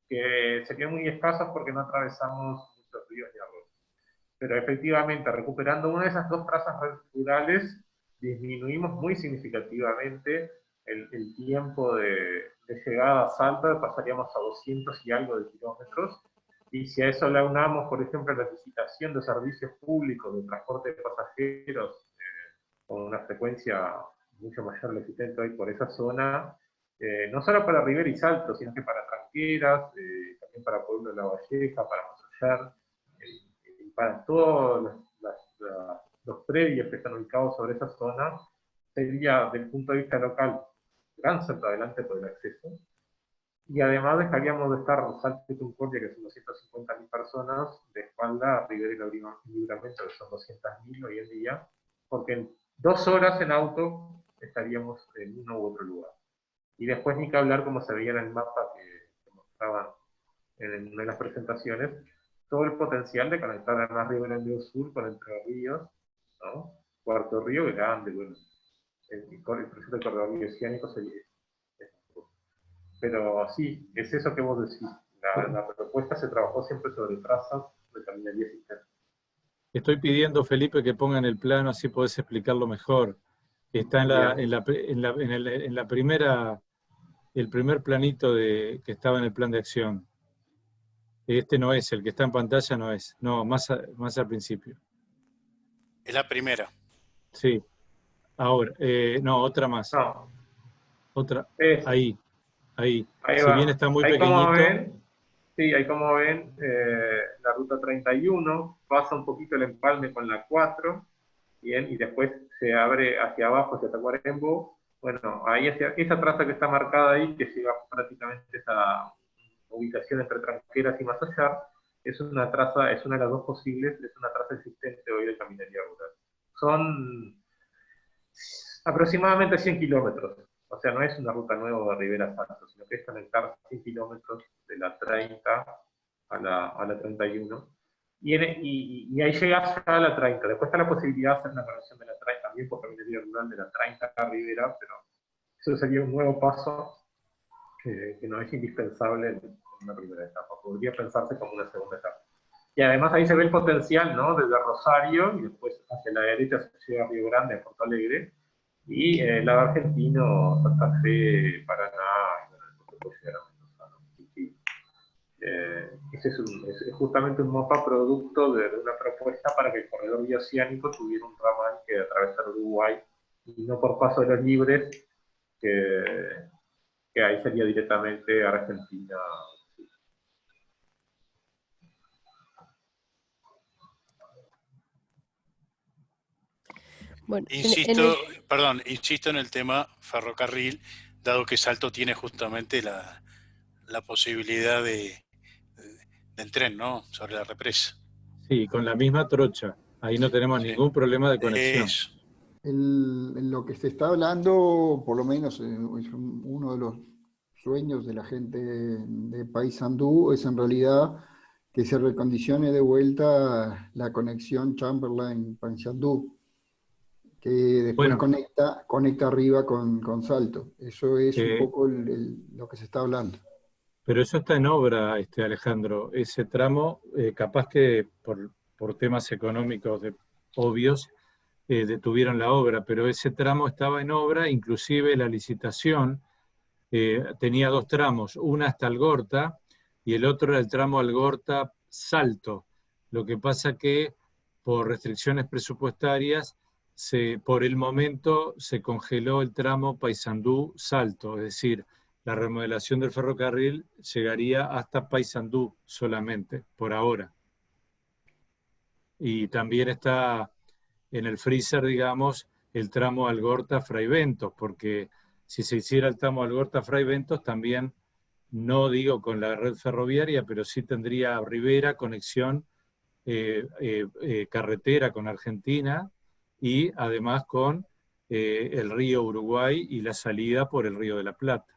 que serían muy escasas porque no atravesamos muchos ríos ni arroyos. Pero efectivamente, recuperando una de esas dos trazas rurales, disminuimos muy significativamente el tiempo de llegada a Salta, pasaríamos a 200 y algo de kilómetros, y si a eso le aunamos, por ejemplo, la licitación de servicios públicos de transporte de pasajeros, con una frecuencia mucho mayor la existente hoy por esa zona, no solo para Rivera y Salto, sino que para Tranqueras, también para Pueblo de La Valleja, para Massallar, y para todos los predios que están ubicados sobre esa zona, sería, desde el punto de vista local, gran salto adelante por el acceso. Y además dejaríamos de estar Salto y Concordia, que son 250.000 personas, de espalda a Rivera y Libramento, que son 200.000 hoy en día, porque en 2 horas en auto estaríamos en uno u otro lugar. Y después ni que hablar, como se veía en el mapa que mostraban en una de las presentaciones, todo el potencial de conectar además Río Grande do Sul con Entre Ríos, ¿no? Puerto Río Grande, bueno, el proyecto de corredor bioceánico sería. Pero sí, es eso que vos decís. La propuesta se trabajó siempre sobre trazas de caminaría sistémica. Estoy pidiendo, Felipe, que pongan el plano, así podés explicarlo mejor. Está en la primera, el primer planito que estaba en el plan de acción. Este no es, el que está en pantalla no es. No, más al principio. Es la primera. Sí. Ahora, no, otra más. No. Otra. Es. Ahí. Ahí Si va. bien está muy ahí pequeñito. Como ven, sí, ahí como ven, la ruta 31 pasa un poquito el empalme con la 4, bien, y después se abre hacia abajo, hacia Tacuarembó. Bueno, ahí esa traza que está marcada ahí, que llega prácticamente a esa ubicación entre Tranqueras y Massallar, es una traza, es una de las dos posibles, es una traza existente hoy de caminaría rural. Son aproximadamente 100 kilómetros. O sea, no es una ruta nueva de Rivera a Salto, sino que es conectar 100 kilómetros de la 30 a la 31. Y ahí llegas a la 30. Después está la posibilidad de hacer una conexión de la 30 también por caminaría rural de la 30 a Rivera, pero eso sería un nuevo paso que no es indispensable en una primera etapa. Podría pensarse como una segunda etapa. Y además ahí se ve el potencial, ¿no? Desde Rosario y después hacia la derecha se llega a Río Grande, a Porto Alegre, y el lado argentino, Santa Fe, Paraná, y bueno, después puede llegar a Mendoza, ¿no? Sí. Ese es justamente un mapa producto de una propuesta para que el corredor bioceánico tuviera un ramal que atravesara Uruguay, y no por Paso de los Libres, que ahí sería directamente a Argentina. Bueno, insisto en el tema ferrocarril, dado que Salto tiene justamente la posibilidad del tren, ¿no? Sobre la represa. Sí, con la misma trocha. Ahí no tenemos ningún problema de conexión. Lo que se está hablando, por lo menos es uno de los sueños de la gente de Paysandú, es en realidad que se recondicione de vuelta la conexión Chamberlain-Paysandú, que después conecta arriba con Salto. Eso es un poco lo que se está hablando. Pero eso está en obra, Alejandro. Ese tramo, capaz que por temas económicos obvios, detuvieron la obra, pero ese tramo estaba en obra, inclusive la licitación tenía 2 tramos, una hasta Algorta y el otro era el tramo Algorta-Salto. Lo que pasa que por restricciones presupuestarias, por el momento se congeló el tramo Paysandú-Salto, es decir, la remodelación del ferrocarril llegaría hasta Paysandú solamente, por ahora. Y también está en el freezer, digamos, el tramo Algorta-Fray Bentos, porque si se hiciera el tramo Algorta-Fray Bentos, también, no digo con la red ferroviaria, pero sí tendría Rivera conexión carretera con Argentina y además con el río Uruguay y la salida por el río de la Plata.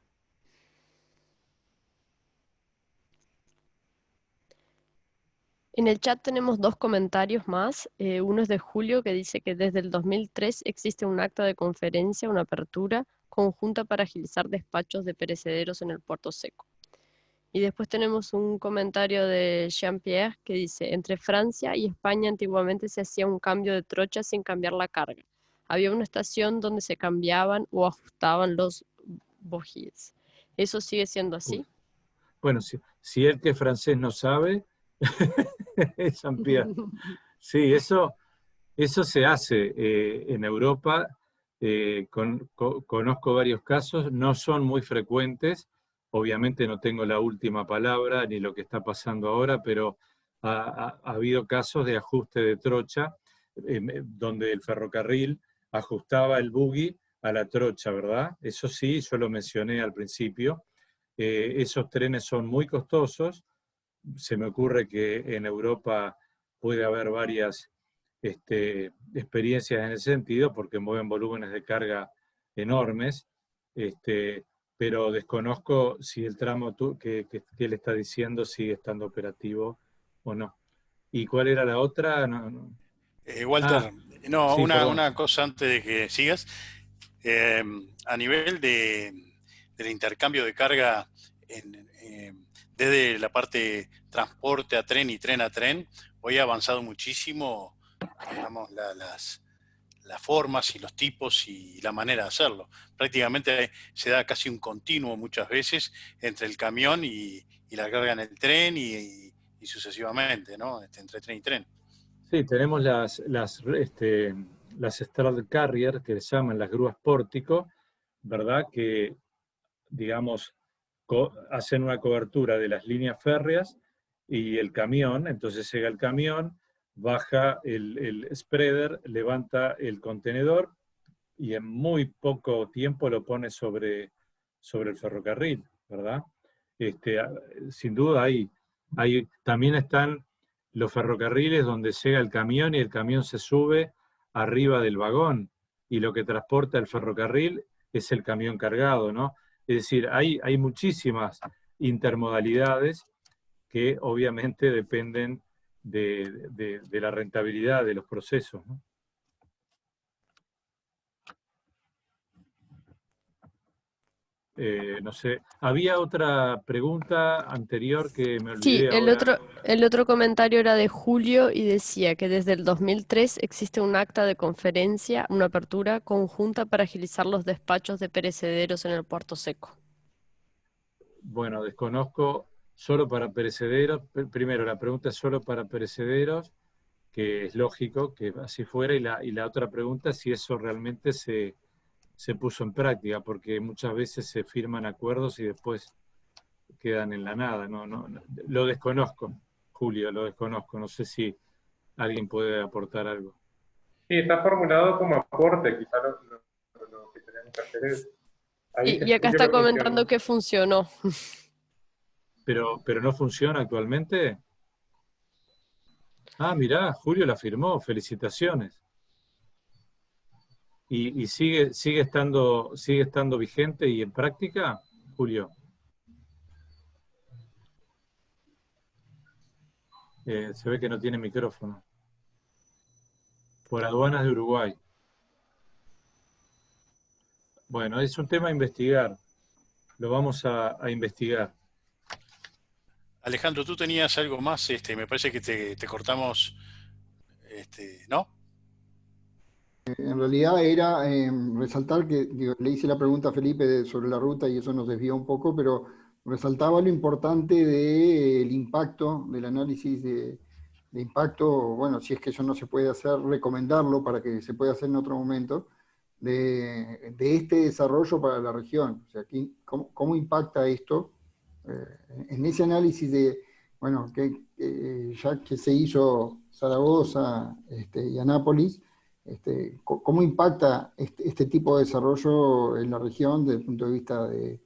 En el chat tenemos dos comentarios más. Uno es de Julio, que dice que desde el 2003 existe un acta de conferencia, una apertura conjunta para agilizar despachos de perecederos en el puerto seco. Y después tenemos un comentario de Jean-Pierre que dice: entre Francia y España antiguamente se hacía un cambio de trocha sin cambiar la carga. Había una estación donde se cambiaban o ajustaban los bogies. ¿Eso sigue siendo así? Bueno, si el que es francés no sabe, es Jean-Pierre. Sí, eso se hace en Europa. Conozco varios casos, no son muy frecuentes. Obviamente no tengo la última palabra ni lo que está pasando ahora, pero ha habido casos de ajuste de trocha donde el ferrocarril ajustaba el buggy a la trocha, ¿verdad? Eso sí, yo lo mencioné al principio. Esos trenes son muy costosos. Se me ocurre que en Europa puede haber varias experiencias en ese sentido, porque mueven volúmenes de carga enormes, pero desconozco si el tramo que él está diciendo sigue estando operativo o no. ¿Y cuál era la otra? Walter, sí, una cosa antes de que sigas. A nivel del intercambio de carga desde la parte transporte a tren y tren a tren, hoy ha avanzado muchísimo, digamos, las formas y los tipos y la manera de hacerlo. Prácticamente se da casi un continuo muchas veces entre el camión y la carga en el tren y sucesivamente, ¿no? Entre tren y tren. Sí, tenemos las Straddle Carrier, que se llaman las grúas pórtico, ¿verdad? Que, digamos, hacen una cobertura de las líneas férreas y el camión. Entonces llega el camión, baja el spreader, levanta el contenedor y en muy poco tiempo lo pone sobre el ferrocarril, ¿verdad? Sin duda también están los ferrocarriles donde llega el camión y el camión se sube arriba del vagón y lo que transporta el ferrocarril es el camión cargado, ¿no? Es decir, hay muchísimas intermodalidades que obviamente dependen de la rentabilidad de los procesos, ¿no? No sé, había otra pregunta anterior que me olvidé. Sí, ahora. el otro comentario era de Julio y decía que desde el 2003 existe un acta de conferencia, una apertura conjunta para agilizar los despachos de perecederos en el puerto seco. Bueno, desconozco, solo para perecederos. Primero, la pregunta es solo para perecederos, que es lógico que así fuera, y la otra pregunta es si eso realmente se puso en práctica, porque muchas veces se firman acuerdos y después quedan en la nada. No, lo desconozco, Julio, lo desconozco. No sé si alguien puede aportar algo. Sí, está formulado como aporte, quizá lo que tenemos que hacer es... Y acá está comentando que funcionó. ¿Pero no funciona actualmente? Ah, mirá, Julio la firmó, felicitaciones. ¿Y sigue estando vigente y en práctica, Julio? Se ve que no tiene micrófono. Por aduanas de Uruguay. Bueno, es un tema a investigar. Lo vamos a investigar. Alejandro, tú tenías algo más, me parece que te cortamos, ¿no? En realidad era resaltar que le hice la pregunta a Felipe sobre la ruta y eso nos desvió un poco, pero resaltaba lo importante del impacto, del análisis de impacto, bueno, si es que eso no se puede hacer, recomendarlo para que se pueda hacer en otro momento, de este desarrollo para la región. O sea, ¿cómo impacta esto? En ese análisis de, bueno, ya que se hizo Zaragoza y Anápolis, ¿cómo impacta este tipo de desarrollo en la región desde el punto de vista de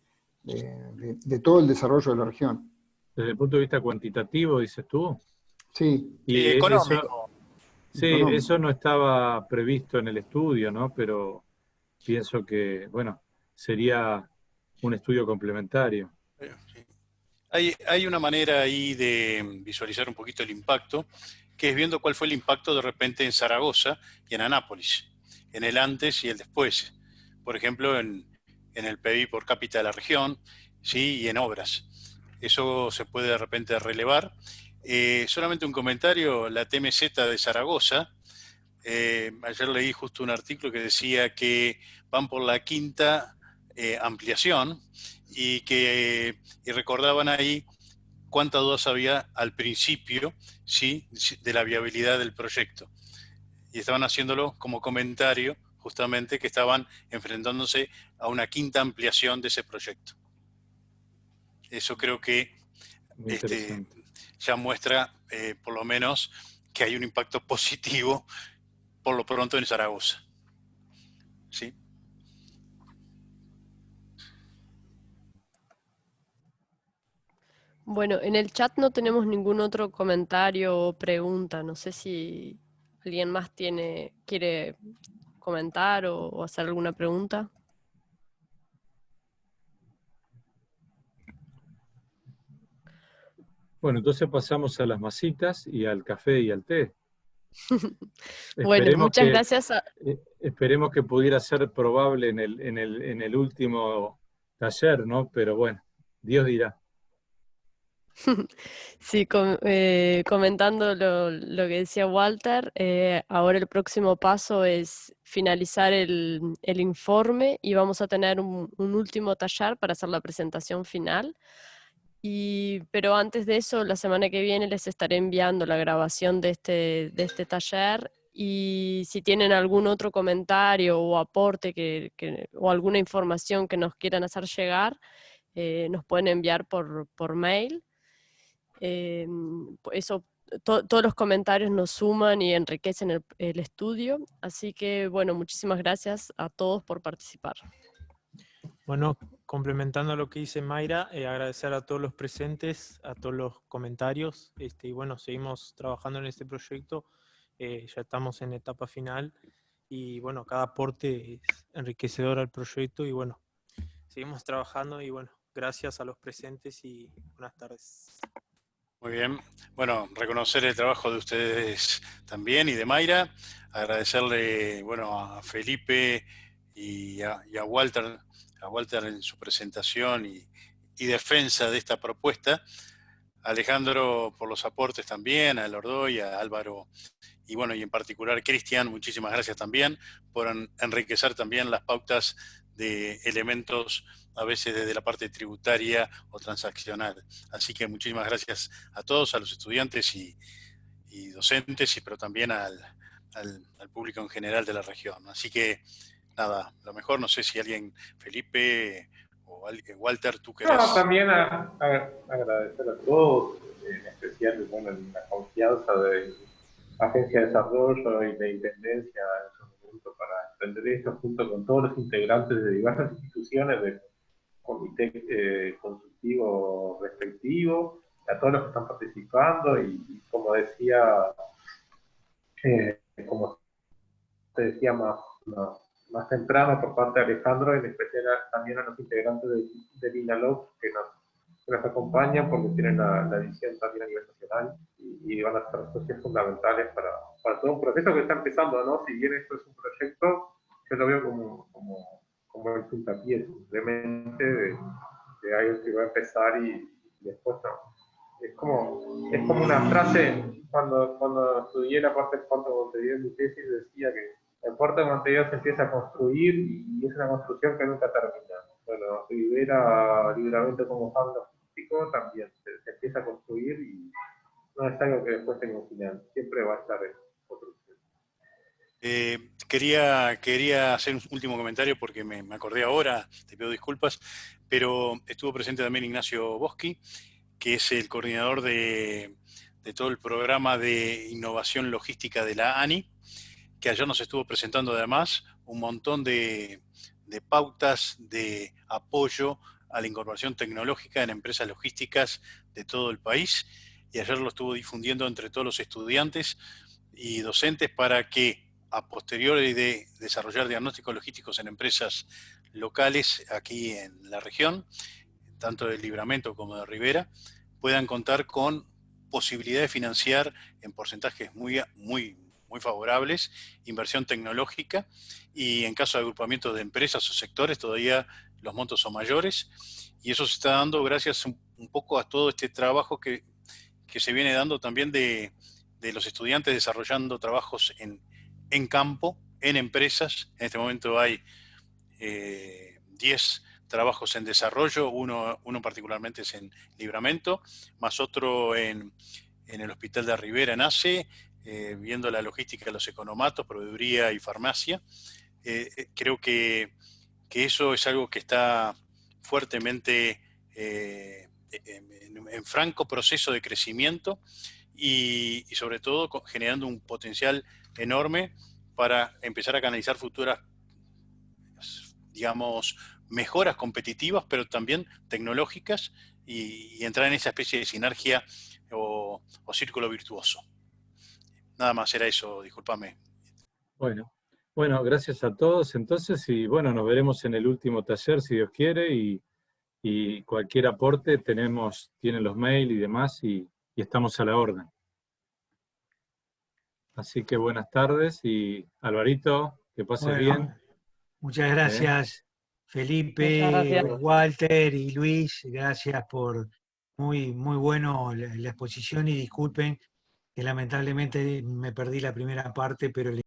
todo el desarrollo de la región? Desde el punto de vista cuantitativo, dices tú. Sí. Y económico. Eso no estaba previsto en el estudio, ¿no? Pero pienso que, bueno, sería un estudio complementario. Sí. Hay una manera ahí de visualizar un poquito el impacto, que es viendo cuál fue el impacto de repente en Zaragoza y en Anápolis, en el antes y el después. Por ejemplo, en el PIB por cápita de la región, ¿sí? Y en obras. Eso se puede de repente relevar. Solamente un comentario, la TMZ de Zaragoza, ayer leí justo un artículo que decía que van por la 5ª ampliación y recordaban ahí cuántas dudas había al principio, ¿sí? De la viabilidad del proyecto. Y estaban haciéndolo como comentario, justamente, que estaban enfrentándose a una 5ª ampliación de ese proyecto. Eso creo que ya muestra, por lo menos, que hay un impacto positivo, por lo pronto, en Zaragoza. ¿Sí? Bueno, en el chat no tenemos ningún otro comentario o pregunta. No sé si alguien más quiere comentar o hacer alguna pregunta. Bueno, entonces pasamos a las masitas y al café y al té. Bueno, muchas gracias. Esperemos que pudiera ser probable en el último taller, ¿no? Pero bueno, Dios dirá. Sí, comentando lo que decía Walter, ahora el próximo paso es finalizar el informe y vamos a tener un último taller para hacer la presentación final. Pero antes de eso, la semana que viene les estaré enviando la grabación de este taller, y si tienen algún otro comentario o aporte o alguna información que nos quieran hacer llegar, nos pueden enviar por mail. Todos los comentarios nos suman y enriquecen el estudio, así que bueno, muchísimas gracias a todos por participar. Bueno, complementando lo que dice Mayra, agradecer a todos los presentes, a todos los comentarios, y bueno, seguimos trabajando en este proyecto, ya estamos en etapa final, y bueno, cada aporte es enriquecedor al proyecto, y bueno, seguimos trabajando, y bueno, gracias a los presentes y buenas tardes. Muy bien. Bueno, reconocer el trabajo de ustedes también y de Mayra, agradecerle, bueno, a Felipe y a Walter en su presentación y defensa de esta propuesta, a Alejandro por los aportes también, a Elordoy, a Álvaro, y bueno, y en particular Cristian, muchísimas gracias también por enriquecer también las pautas de elementos a veces desde la parte tributaria o transaccional. Así que muchísimas gracias a todos, a los estudiantes y docentes, pero también al público en general de la región. Así que nada, lo mejor, no sé si alguien, Felipe o Walter, tú querés... No, también agradecer a todos, en especial bueno, la confianza de la Agencia de Desarrollo y de Intendencia en su momento para emprender esto junto con todos los integrantes de diversas instituciones del comité consultivo respectivo, a todos los que están participando y como decía, más temprano por parte de Alejandro, en especial también a los integrantes del INALOC que nos acompañan porque tienen la visión también a nivel nacional y van a ser socios fundamentales para todo un proceso que está empezando, ¿no? Si bien esto es un proyecto, yo lo veo como el puntapié simplemente de algo que va a empezar y después no. Es como una frase, cuando estudié la parte del puerto de Montevideo en mi tesis, decía que el puerto de Montevideo se empieza a construir y es una construcción que nunca termina. Bueno, Rivera, Libramento como hub logístico, también se empieza a construir y no es algo que después tenga un final, siempre va a estar en construcción. Quería hacer un último comentario porque me acordé ahora, te pido disculpas, pero estuvo presente también Ignacio Boschi, que es el coordinador de todo el programa de innovación logística de la ANI, que ayer nos estuvo presentando además un montón de pautas de apoyo a la incorporación tecnológica en empresas logísticas de todo el país, y ayer lo estuvo difundiendo entre todos los estudiantes y docentes para que, a posteriori de desarrollar diagnósticos logísticos en empresas locales aquí en la región, tanto del Libramento como de Rivera, puedan contar con posibilidad de financiar en porcentajes muy favorables, inversión tecnológica, y en caso de agrupamientos de empresas o sectores todavía los montos son mayores, y eso se está dando gracias un poco a todo este trabajo que se viene dando también de los estudiantes desarrollando trabajos en campo, en empresas. En este momento hay 10 trabajos en desarrollo, uno particularmente es en Libramento, más otro en el Hospital de Rivera, en ACE, viendo la logística de los economatos, proveeduría y farmacia. Creo que eso es algo que está fuertemente en franco proceso de crecimiento y sobre todo generando un potencial enorme para empezar a canalizar futuras, digamos, mejoras competitivas, pero también tecnológicas, y entrar en esa especie de sinergia o círculo virtuoso. Nada más era eso, discúlpame. Bueno, gracias a todos entonces, y bueno, nos veremos en el último taller, si Dios quiere, y cualquier aporte tienen los mails y demás, y estamos a la orden. Así que buenas tardes, y Alvarito, que pases bien. Muchas gracias, Felipe, gracias. Walter y Luis. Gracias por muy bueno la exposición, y disculpen que lamentablemente me perdí la primera parte, pero